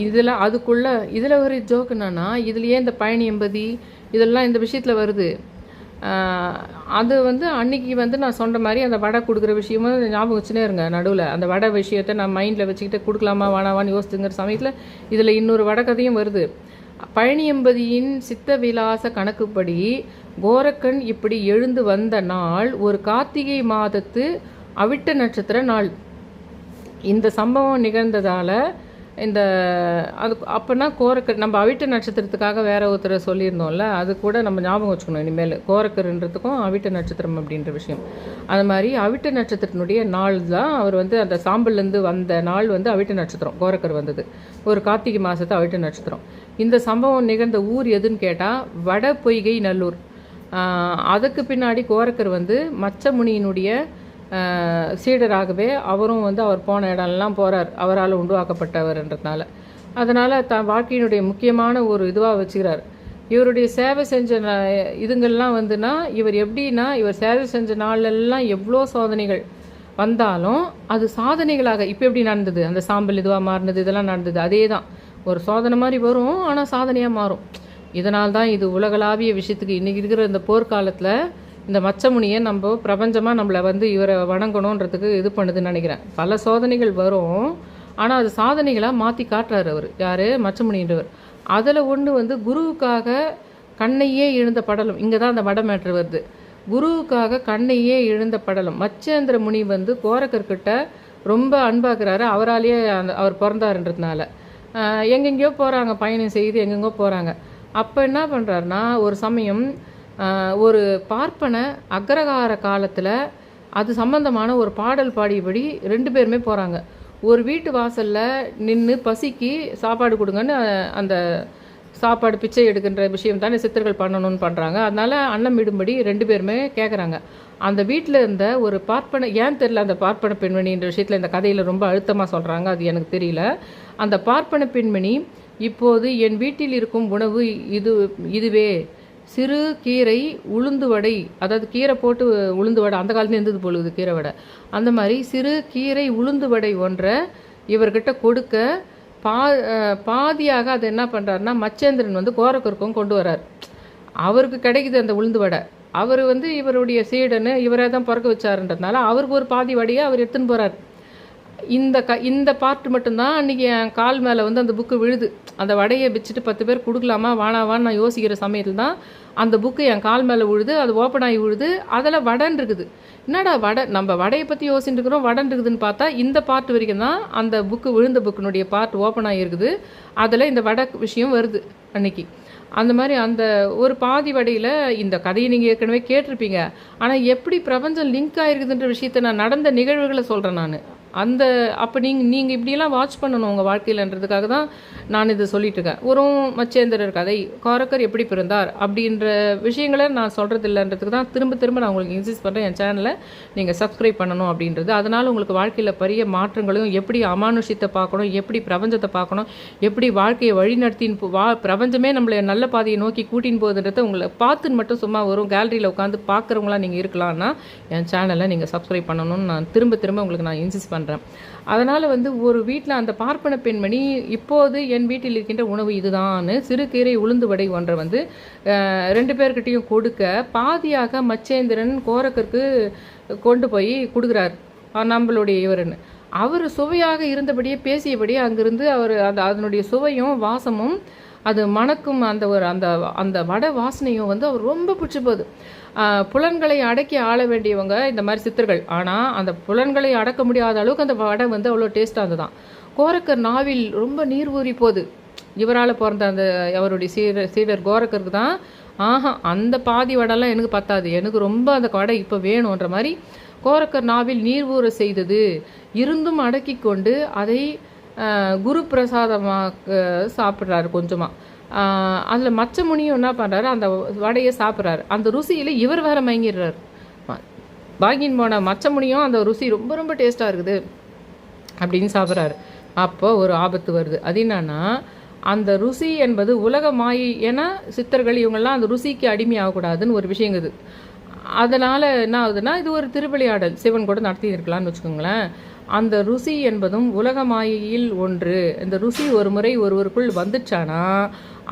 இதில் அதுக்குள்ளே இதில் ஒரு ஜோக்கு என்னன்னா, இதுலேயே இந்த பயணி எம்பதி இதெல்லாம் இந்த விஷயத்தில் வருது. அது அன்றைக்கி நான் சொன்ன மாதிரி அந்த வடை கொடுக்குற விஷயமும் ஞாபகம் வச்சுனே இருங்க. நடுவில் அந்த வடை விஷயத்தை நான் மைண்டில் வச்சுக்கிட்டு கொடுக்கலாமா வேணாவான்னு யோசிச்சுங்கிற சமயத்தில் இதில் இன்னொரு வடை கதையும் வருது. பழனி எம்பதியின் சித்த விலாச கணக்குப்படி கோரக்கன் இப்படி எழுந்து வந்த நாள் ஒரு கார்த்திகை மாதத்து அவிட்ட நட்சத்திர நாள். இந்த சம்பவம் நிகழ்ந்ததால் இந்த அது அப்போனா கோரக்கர் நம்ம அவிட்ட நட்சத்திரத்துக்காக வேற ஒருத்தரை சொல்லியிருந்தோம்ல, அது கூட நம்ம ஞாபகம் வச்சுக்கணும் இனிமேல். கோரக்கர்ன்றதுக்கும் அவிட்ட நட்சத்திரம் அப்படின்ற விஷயம். அது மாதிரி அவிட்ட நட்சத்திரத்தினுடைய நாள் தான் அவர் அந்த சாம்பல்லேருந்து வந்த நாள் அவிட்ட நட்சத்திரம். கோரக்கர் வந்தது ஒரு கார்த்திகை மாதத்து அவிட்ட நட்சத்திரம். இந்த சம்பவம் நிகழ்ந்த ஊர் எதுன்னு கேட்டால் வட பொய்கை நல்லூர். அதுக்கு பின்னாடி கோரக்கர் மச்சமுனியினுடைய சீடராகவே அவரும் அவர் போன இடம்லாம் போகிறார், அவரால் உருவாக்கப்பட்டவர்ன்றதுனால. அதனால் வாழ்க்கையினுடைய முக்கியமான ஒரு இதுவாக வச்சுக்கிறார். இவருடைய சேவை செஞ்ச இதுங்கள்லாம் இவர் எப்படின்னா இவர் சேவை செஞ்ச நாளெல்லாம் எவ்வளோ சோதனைகள் வந்தாலும் அது சாதனைகளாக இப்போ எப்படி நடந்தது, அந்த சாம்பல் இதுவாக மாறினது இதெல்லாம் நடந்தது, அதே தான் ஒரு சோதனை மாதிரி வரும், ஆனால் சாதனையாக மாறும். இதனால்தான் இது உலகளாவிய விஷயத்துக்கு இன்றைக்கி இருக்கிற இந்த போர்க்காலத்தில் இந்த மச்சமுனியை நம்ம பிரபஞ்சமாக நம்மளை இவரை வணங்கணுன்றதுக்கு இது பண்ணுதுன்னு நினைக்கிறேன். பல சோதனைகள் வரும், ஆனால் அது சாதனைகளாக மாற்றி காட்டுறாரு அவர். யார்? மச்சமுனின்றவர். அதில் ஒன்று குருவுக்காக கண்ணையே இழந்த படலம். இங்கே தான் அந்த வட மேட்ரு வருது. குருவுக்காக கண்ணையே இழந்த படலம். மச்சேந்திர முனி கோரக்கர்கிட்ட ரொம்ப அன்பாக்குறாரு. அவராலேயே அவர் பிறந்தாருன்றதுனால எங்கெங்கேயோ போகிறாங்க, பயணம் செய்து எங்கெங்கோ போகிறாங்க. அப்போ என்ன பண்ணுறாருனா ஒரு சமயம் ஒரு பார்ப்பன அக்ரகார காலத்தில் அது சம்பந்தமான ஒரு பாடல் பாடியபடி 2 பேருமே போகிறாங்க. ஒரு வீட்டு வாசலில் நின்று பசிக்கு சாப்பாடு கொடுங்கன்னு அந்த சாப்பாடு பிச்சை எடுக்கின்ற விஷயம் தானே சித்தர்கள் பண்ணணும்னு பண்ணுறாங்க. அதனால் அன்னம் இடும்படி 2 பேருமே கேட்குறாங்க. அந்த வீட்டில் இருந்த ஒரு பார்ப்பனை, ஏன் தெரில அந்த பார்ப்பன பெண்மணின்ற விஷயத்தில் இந்த கதையில் ரொம்ப அழுத்தமாக சொல்கிறாங்க, அது எனக்கு தெரியல. அந்த பார்ப்பன பெண்மணி இப்போது என் வீட்டில் இருக்கும் உணவு இதுவே சிறு கீரை உளுந்து வடை, அதாவது கீரை போட்டு உளுந்து வடை அந்த காலத்துல இருந்தது பொழுது கீரை வடை, அந்த மாதிரி சிறு கீரை உளுந்து வடை ஒன்றை இவர்கிட்ட கொடுக்க பாதியாக அது என்ன பண்ணுறாருனா மச்சேந்திரன் கோரக்கருக்கும் கொண்டு வர்றார். அவருக்கு கிடைக்குது அந்த உளுந்து வடை. அவர் இவருடைய சீடன்னு இவரை தான் பிறக்க வச்சாருன்றதுனால அவருக்கு ஒரு பாதி வடையை அவர் எடுத்துன்னு போகிறார். இந்த பார்ட் மட்டும்தான் அன்றைக்கி என் கால் மேலே அந்த புக்கு விழுது. அந்த வடையை வச்சுட்டு 10 பேர் கொடுக்கலாமா வானாவான்னு நான் யோசிக்கிற சமயத்தில் தான் அந்த புக்கு என் கால் மேலே விழுது. அது ஓப்பன் ஆகி விழுது. அதில் வடன் இருக்குது. என்னடா வடை, நம்ம வடையை பற்றி யோசிச்சுட்டு இருக்கிறோம், வடன் இருக்குதுன்னு பார்த்தா இந்த பார்ட் வரைக்கும் தான் அந்த புக்கு விழுந்த புக்கினுடைய பார்ட் ஓப்பன் ஆகிருக்குது. அதில் இந்த வடை விஷயம் வருது அன்னைக்கு. அந்த மாதிரி அந்த ஒரு பாதி வடையில் இந்த கதையை நீங்கள் ஏற்கனவே கேட்டிருப்பீங்க. ஆனால் எப்படி பிரபஞ்சம் லிங்க் ஆகிருக்குதுன்ற விஷயத்தை நான் நடந்த நிகழ்வுகளை சொல்கிறேன். நான் அப்போ நீங்கள் இப்படியெல்லாம் வாட்ச் பண்ணணும் உங்கள் வாழ்க்கையிலன்றதுக்காக தான் நான் இதை சொல்லிட்டுருக்கேன். ஒரு மச்சேந்திரர் கதை, கோரக்கர் எப்படி பிறந்தார் அப்படின்ற விஷயங்களை நான் சொல்கிறது இல்லைன்றதுக்கு தான் திரும்ப நான் உங்களுக்கு இன்சிஸ்ட் பண்ணுறேன். என் சேனலை நீங்கள் சப்ஸ்கிரைப் பண்ணணும் அப்படின்றது. அதனால் உங்களுக்கு வாழ்க்கையில் பெரிய மாற்றங்களையும், எப்படி அமானுஷத்தை பார்க்கணும், எப்படி பிரபஞ்சத்தை பார்க்கணும், எப்படி வாழ்க்கையை வழிநடத்தின்னு பிரபஞ்சமே நம்மளை நல்ல பாதையை நோக்கி கூட்டின்னு போகுதுன்றதை உங்களை பார்த்துன்னு மட்டும் சும்மா வரும் கேலரியில் உட்காந்து பார்க்குறவங்களாம் நீங்கள் இருக்கலாம்னா என் சேனலை நீங்கள் சப்ஸ்கிரைப் பண்ணணும்னு நான் திரும்ப உங்களுக்கு நான் இன்சிஸ்ட் பண்ணுறேன். அதனால் ஒரு வீட்டில் அந்த பார்ப்பன பெண்மணி இப்போது என் வீட்டில் இருக்கின்ற உணவு இதுதான் சிறு கீரை உளுந்து வடை ஒன்றை 2 பேர்கிட்டையும் கொடுக்க பாதியாக மச்சேந்திரன் கோரக்கருக்கு கொண்டு போய் கொடுக்குறார். நம்மளுடைய இவருன்னு அவர் சுவையாக இருந்தபடியே பேசியபடியே அங்கிருந்து அவர் அதனுடைய சுவையும் வாசமும் அது மணக்கும் அந்த ஒரு அந்த அந்த வடை வாசனையும் வந்து அவர் ரொம்ப பிடிச்சி போகுது. புலன்களை அடக்கி ஆள வேண்டியவங்க இந்த மாதிரி சித்தர்கள். ஆனால் அந்த புலன்களை அடக்க முடியாத அளவுக்கு அந்த வடை வந்து அவ்வளோ டேஸ்ட்டாக இருந்ததான். கோரக்கர் நாவில் ரொம்ப நீர் ஊறி போகுது. இவரால் பிறந்த அந்த அவருடைய சீடர் கோரக்கருக்கு தான் அந்த பாதி வடைலாம் எனக்கு பத்தாது, எனக்கு ரொம்ப அந்த வடை இப்போ வேணுன்ற மாதிரி கோரக்கர் நாவில் நீர் ஊற செய்தது. இருந்தும் அடக்கி கொண்டு அதை குரு பிரசாதமாக சாப்பிட்றாரு கொஞ்சமாக. அதில் மச்ச முனியும் என்ன பண்ணுறாரு, அந்த வடையை சாப்பிட்றாரு. அந்த ருசியில் இவர் வேற மயங்கிடுறாரு. வாங்கின்னு போன மச்ச முனியும் அந்த ருசி ரொம்ப ரொம்ப டேஸ்ட்டாக இருக்குது அப்படின்னு சாப்பிட்றாரு. அப்போ ஒரு ஆபத்து வருது. அது என்னன்னா, அந்த ருசி என்பது உலக மாயை. ஏன்னா சித்தர்கள் இவங்கெல்லாம் அந்த ருசிக்கு அடிமையாகக்கூடாதுன்னு ஒரு விஷயங்குது. அதனால் என்ன ஆகுதுன்னா, இது ஒரு திருவிளையாடல் சிவன் கூட நடத்தி இருக்கலாம்னு வச்சுக்கோங்களேன். அந்த ருசி என்பதும் உலக மாயையில் ஒன்று. இந்த ருசி ஒரு முறை ஒருவருக்குள் வந்துச்சானா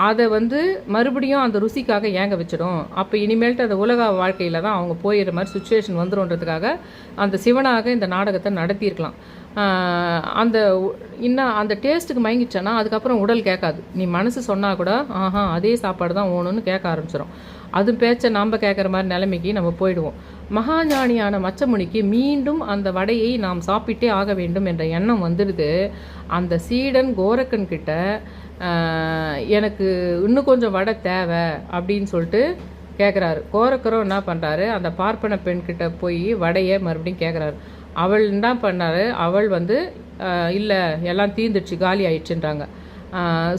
அதை வந்து மறுபடியும் அந்த ருசிக்காக ஏங்க வச்சிடும். அப்போ இனிமேல்ட்டு அந்த உலக வாழ்க்கையில் தான் அவங்க போயிடுற மாதிரி சுச்சுவேஷன் வந்துடும்ன்றதுக்காக அந்த சிவனாக இந்த நாடகத்தை நடத்தியிருக்கலாம். அந்த இன்னும் அந்த டேஸ்ட்டுக்கு மயங்கிச்சானா அதுக்கப்புறம் உடல் கேட்காது. நீ மனசு சொன்னால் கூட அதே சாப்பாடு தான் ஓணுன்னு கேட்க ஆரம்பிச்சிடும். அது பேச்சை நாம் கேட்குற மாதிரி நிலைமைக்கு நம்ம போயிடுவோம். மகாஞானியான மச்சமுனிக்கு மீண்டும் அந்த வடையை நாம் சாப்பிட்டே ஆக வேண்டும் என்ற எண்ணம் வந்துடுது. அந்த சீடன் கோரக்கன் கிட்ட எனக்கு இன்னும் கொஞ்சம் வடை தேவை அப்படின்னு சொல்லிட்டு கேட்குறாரு. கோரக்கரும் என்ன பண்ணுறாரு, அந்த பார்ப்பன பெண்கிட்ட போய் வடையை மறுபடியும் கேட்குறாரு. அவள் என்ன பண்ணார், அவள் வந்து இல்லை எல்லாம் தீர்ந்துடுச்சு, காலி ஆயிடுச்சுன்றாங்க.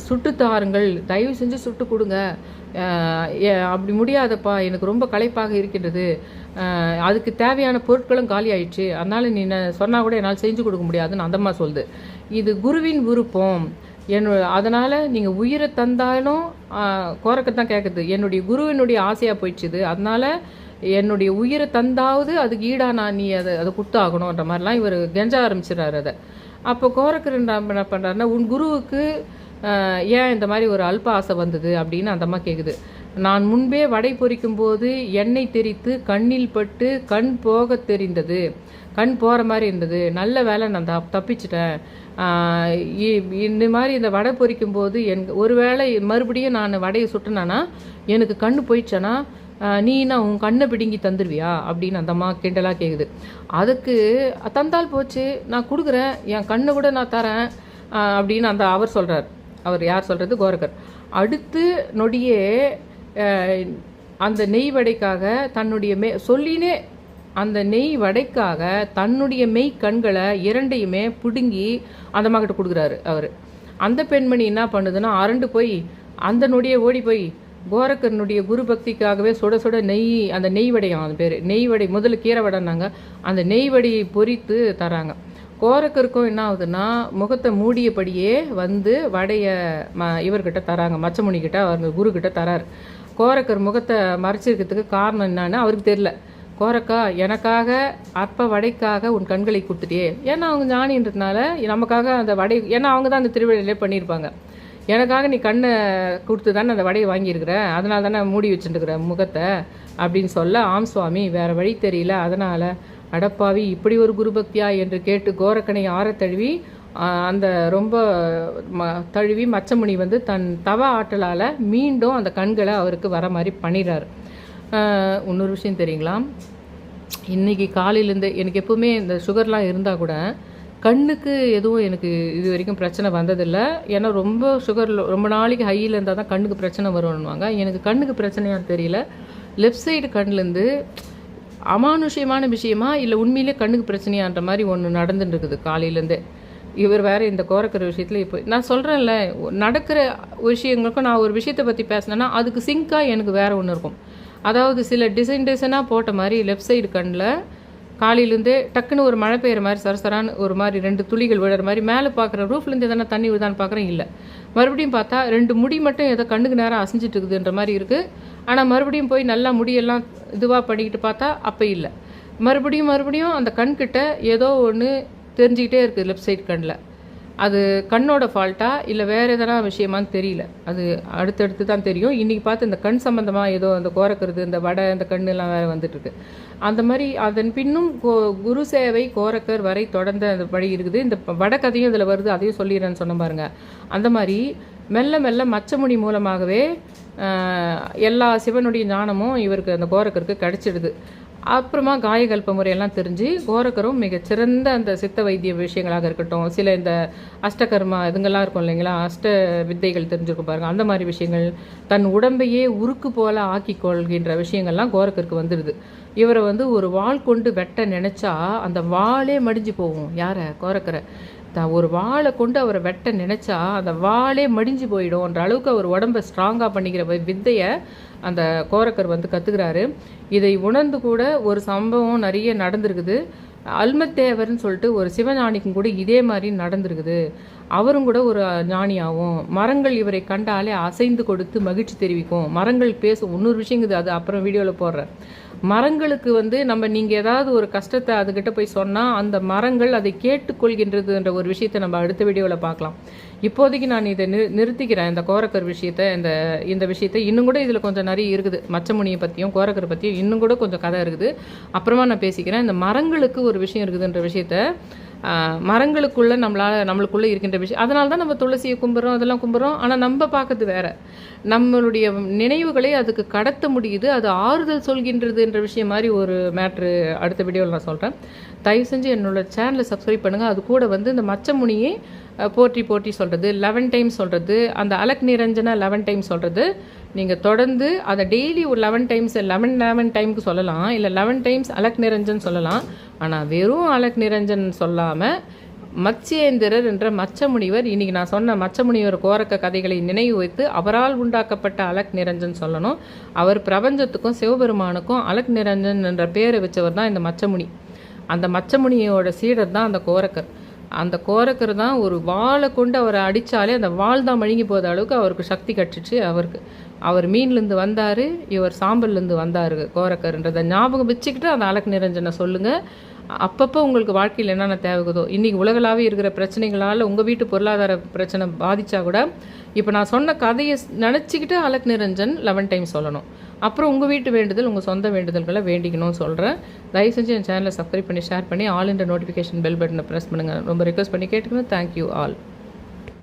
சுட்டு தாருங்கள், தயவு செஞ்சு சுட்டு கொடுங்க. அப்படி முடியாதப்பா, எனக்கு ரொம்ப களைப்பாக இருக்கின்றது, அதுக்கு தேவையான பொருட்களும் காலி ஆயிடுச்சு, அதனால் நீ சொன்னால் கூட என்னால் செஞ்சு கொடுக்க முடியாதுன்னு அந்தம்மா சொல்லுது. இது குருவின் விருப்பம், அதனால் நீங்கள் உயிரை தந்தாலும் கோரக்கத்தான் கேட்குது. என்னுடைய குருவினுடைய ஆசையாக போயிடுச்சுது, அதனால் என்னுடைய உயிரை தந்தாவது அதுக்கு ஈடாக நான் நீ அதை கொடுத்தாகணுன்ற மாதிரிலாம் இவர் கெஞ்ச ஆரம்பிச்சிடறாரு அதை. அப்போ கோரக்கர் என்ன பண்ணுறாருன்னா, உன் குருவுக்கு ஏன் இந்த மாதிரி ஒரு அல்ப ஆசை வந்தது அப்படின்னு அந்தம்மா கேட்குது. நான் முன்பே வடை பொரிக்கும் போது எண்ணெய் தெரித்து கண்ணில் பட்டு கண் போக தெரிந்தது, கண் போகிற மாதிரி இருந்தது, நல்ல வேலை நான் தப்பிச்சிட்டேன். இந்த மாதிரி இந்த வடை பொரிக்கும் போது ஒரு வேளை மறுபடியும் நான் வடையை சுட்டினானா எனக்கு கண் போயிடுச்சேன்னா நீனா உன் கண்ணை பிடுங்கி தந்துடுவியா அப்படின்னு அந்தம்மா கிண்டலாக கேட்குது. அதுக்கு தந்தால் போச்சு, நான் கொடுக்குறேன், என் கண்ணை கூட நான் தரேன் அப்படின்னு அவர் சொல்கிறார். அவர் யார் சொல்கிறது, கோரக்கர். அடுத்து நொடியே அந்த நெய் வடைக்காக தன்னுடைய சொல்லினே அந்த நெய் வடைக்காக தன்னுடைய மெய் கண்களை இரண்டையுமே பிடுங்கி அந்த மகிட்ட கொடுக்குறாரு அவர். அந்த பெண்மணி என்ன பண்ணுதுன்னா அரண்டு போய் அந்த நொடியை ஓடி போய் கோரக்கரனுடைய குரு பக்திக்காகவே சுட சுட நெய், அந்த நெய் வடையும் அது பேர் நெய் வடை, முதல்ல கீரை வடைனாங்க, அந்த நெய் வடையை பொரித்து தராங்க. கோரக்கருக்கும் என்ன ஆகுதுன்னா முகத்தை மூடியபடியே வந்து வடையை இவர்கிட்ட தராங்க, மச்சமுனிக்கிட்ட, அவர் குருக்கிட்ட தராரு. கோரக்கர் முகத்தை மறைச்சிருக்கிறதுக்கு காரணம் என்னன்னு அவருக்கு தெரியல. கோரக்கா, எனக்காக அற்ப வடைக்காக உன் கண்களை கொடுத்துட்டே, ஏன்னா அவங்க ஞானின்றதுனால நமக்காக அந்த வடை, ஏன்னா அவங்க தான் அந்த திருவிழையிலே பண்ணியிருப்பாங்க, எனக்காக நீ கண்ணை கொடுத்து தானே அந்த வடையை வாங்கியிருக்கிற, அதனால தானே மூடி வச்சுட்டுருக்குற முகத்தை அப்படின்னு சொல்ல, ஆம் சுவாமி வேறு வழி தெரியல, அதனால் அடப்பாவி இப்படி ஒரு குருபக்தியா என்று கேட்டு கோரக்கனை ஆற தழுவி அந்த ரொம்ப தழுவி மச்சமுனி வந்து தன் தவ ஆற்றலால் மீண்டும் அந்த கண்களை அவருக்கு வர மாதிரி பண்ணிடுறாரு. இன்னொரு விஷயம் தெரியுங்களா, இன்றைக்கி காலையிலேருந்து எனக்கு எப்போவுமே இந்த சுகர்லாம் இருந்தால் கூட கண்ணுக்கு எதுவும் எனக்கு இது வரைக்கும் பிரச்சனை வந்ததில்லை. ஏன்னா ரொம்ப சுகர் ரொம்ப நாளைக்கு ஹையில் இருந்தால் தான் கண்ணுக்கு பிரச்சனை வரும்னுவாங்க. எனக்கு கண்ணுக்கு பிரச்சனையான்னு தெரியல, லெஃப்ட் சைடு கண்ணிலேருந்து அமானுஷ்யமான விஷயமா இல்லை உண்மையிலே கண்ணுக்கு பிரச்சனையான்ற மாதிரி ஒன்று நடந்துட்டு இருக்குது காலையிலேருந்தே. இவர் வேறு இந்த கோரக்கிற விஷயத்தில் இப்போ நான் சொல்கிறேன்ல, நடக்கிற விஷயங்களுக்கும் நான் ஒரு விஷயத்தை பற்றி பேசினேன்னா அதுக்கு சிங்காக எனக்கு வேறு ஒன்று இருக்கும். அதாவது சில டிசைனாக போட்ட மாதிரி லெஃப்ட் சைடு கண்ணில் காலையிலேருந்தே டக்குன்னு ஒரு மழை பெய்கிற மாதிரி சரசரான்னு ஒரு மாதிரி 2 துளிகள் விழுற மாதிரி மேலே பார்க்குற ரூஃப்லேருந்து எதனா தண்ணி விழுதான்னு பார்க்குறேன், இல்லை. மறுபடியும் பார்த்தா 2 முடி மட்டும் ஏதோ கண்ணுக்கு நேரம் அசைஞ்சிட்டு இருக்குதுன்ற மாதிரி இருக்குது. ஆனால் மறுபடியும் போய் நல்லா முடியெல்லாம் இதுவாக பண்ணிக்கிட்டு பார்த்தா அப்போ இல்லை. மறுபடியும் அந்த கண்கிட்ட ஏதோ ஒன்று தெரிஞ்சுக்கிட்டே இருக்குது லெஃப்ட் சைடு கண்ணில். அது கண்ணோட ஃபால்ட்டா இல்லை வேறு எதனா விஷயமானு தெரியல, அது அடுத்தடுத்து தான் தெரியும். இன்றைக்கி பார்த்து இந்த கண் சம்மந்தமாக ஏதோ அந்த கோரக்கிறது, இந்த வடை, இந்த கண்ணெல்லாம் வேறு வந்துட்டுருக்கு. அந்த மாதிரி அதன் பின்னும் குரு சேவை கோரக்கர் வரை தொடர்ந்த அந்த வழி இருக்குது. இந்த வடை கதையும் இதில் வருது, அதையும் சொல்லிடுறேன்னு சொன்ன பாருங்க. அந்த மாதிரி மெல்ல மெல்ல மச்சமுனி மூலமாகவே எல்லா சிவனுடைய ஞானமும் இவருக்கு அந்த கோரக்கருக்கு கிடச்சிடுது. அப்புறமா காயகல்ப முறையெல்லாம் தெரிஞ்சு கோரக்கரும் மிகச்சிறந்த அந்த சித்த வைத்திய விஷயங்களாக இருக்கட்டும், சில இந்த அஷ்டகர்மா இதுங்கெல்லாம் இருக்கும் இல்லைங்களா, அஷ்ட வித்தைகள் தெரிஞ்சிருக்கும் பாருங்கள், அந்த மாதிரி விஷயங்கள், தன் உடம்பையே உருக்கு போல ஆக்கி கொள்கின்ற விஷயங்கள்லாம் கோரக்கருக்கு வந்துடுது. இவரை வந்து ஒரு வாள் கொண்டு வெட்ட நினச்சா அந்த வாளே மடிஞ்சு போகும். யாரை? கோரக்கரை. ஒரு வாளை கொண்டு அவரை வெட்ட நினச்சா அந்த வாளே மடிஞ்சு போயிடும்ன்ற அளவுக்கு அவர் உடம்பை ஸ்ட்ராங்காக பண்ணிக்கிற வித்தையை அந்த கோரக்கர் வந்து கற்றுக்கிறாரு. இதை உணர்ந்து கூட ஒரு சம்பவம் நிறைய நடந்திருக்குது. அல்மத்தேவர்னு சொல்லிட்டு ஒரு சிவஞானிக்கும் கூட இதே மாதிரி நடந்திருக்குது. அவரும் கூட ஒரு ஞானியாகும். மரங்கள் இவரை கண்டாலே அசைந்து கொடுத்து மகிழ்ச்சி தெரிவிக்கும். மரங்கள் பேசும். இன்னொரு விஷயங்குது, அது அப்புறம் வீடியோவில் போடுறேன். மரங்களுக்கு வந்து நீங்கள் ஏதாவது ஒரு கஷ்டத்தை அதுக்கிட்ட போய் சொன்னால் அந்த மரங்கள் அதை கேட்டுக்கொள்கின்றதுன்ற ஒரு விஷயத்தை நம்ம அடுத்த வீடியோவில் பார்க்கலாம். இப்போதைக்கு நான் இதை நிறுத்திக்கிறேன். இந்த கோரக்கர் விஷயத்தை, இந்த விஷயத்தை இன்னும் கூட இதில் கொஞ்சம் நிறைய இருக்குது. மச்சமுனியை பற்றியும் கோரக்கர் பற்றியும் இன்னும் கூட கொஞ்சம் கதை இருக்குது. அப்புறமா நான் பேசிக்கிறேன். இந்த மரங்களுக்கு ஒரு விஷயம் இருக்குதுன்ற விஷயத்த, மரங்களுக்குள்ளே நம்மளுக்குள்ளே இருக்கின்ற விஷயம். அதனால தான் நம்ம துளசியை கும்பிட்றோம், அதெல்லாம் கும்பிட்றோம். ஆனால் நம்ம பார்க்கறது வேறு. நம்மளுடைய நினைவுகளை அதுக்கு கடத்த முடியுது. அது ஆறுதல் சொல்கின்றதுன்ற விஷயம் மாதிரி ஒரு மேட்ரு அடுத்த வீடியோவில் நான் சொல்கிறேன். தயவு செஞ்சு என்னோட சேனலை சப்ஸ்கிரைப் பண்ணுங்கள். அது கூட வந்து இந்த மச்சமுனியை போற்றி சொல்கிறது, 11 டைம்ஸ் சொல்கிறது, அந்த அலக் நிரஞ்சனை 11 டைம்ஸ் சொல்கிறது, நீங்கள் தொடர்ந்து அதை டெய்லி ஒரு 11 டைம்ஸ் 11 டைமுக்கு சொல்லலாம், இல்லை 11 டைம்ஸ் அலக் நிரஞ்சன் சொல்லலாம். ஆனால் வெறும் அலக் நிரஞ்சன் சொல்லாமல் மத்ஸ்யேந்திரர் என்ற மச்சமுனிவர், இன்றைக்கி நான் சொன்ன மச்சமுனிவர் கோரக்க கதைகளை நினைவு வைத்து அவரால் உண்டாக்கப்பட்ட அலக் நிரஞ்சன் சொல்லணும். அவர் பிரபஞ்சத்துக்கும் சிவபெருமானுக்கும் அலக் நிரஞ்சன் என்ற பேரை வச்சவர் தான் இந்த மச்சமுனி. அந்த மச்சமுனியோட சீடர் தான் அந்த கோரக்கர். அந்த கோரக்கர் தான் ஒரு வாளை கொண்டு அவரை அடித்தாலே அந்த வாள் தான் மழுங்கி போகிற அளவுக்கு அவருக்கு சக்தி கட்டுச்சு. அவர் மீன்லேருந்து வந்தார், இவர் சாம்பல்லேருந்து வந்தார் கோரக்கர்ன்றதை ஞாபகம் வச்சுக்கிட்டு அந்த அலக் நிரஞ்சனை சொல்லுங்கள். அப்பப்போ உங்களுக்கு வாழ்க்கையில் என்னென்ன தேவைக்குதோ, இன்றைக்கி உலகளாவே இருக்கிற பிரச்சனைகளால் உங்கள் வீட்டு பொருளாதார பிரச்சனை பாதித்தா கூட இப்போ நான் சொன்ன கதையை நினச்சிக்கிட்டு அலக் நிரஞ்சன் 11 டைம் சொல்லணும். அப்புறம் உங்கள் வீட்டு வேண்டுதல், உங்கள் சொந்த வேண்டுதல்களை வேண்டிக்கணும்னு சொல்கிறேன். தயவு செஞ்சு என் சேனலை சப்ஸ்கிரைப் பண்ணி ஷேர் பண்ணி ஆல் இன்ற நோட்டிஃபிகேஷன் பெல் பட்டனை ப்ரெஸ் பண்ணுங்கள். ரொம்ப ரிக்வஸ்ட் பண்ணி கேட்டுக்கணும். Thank you all.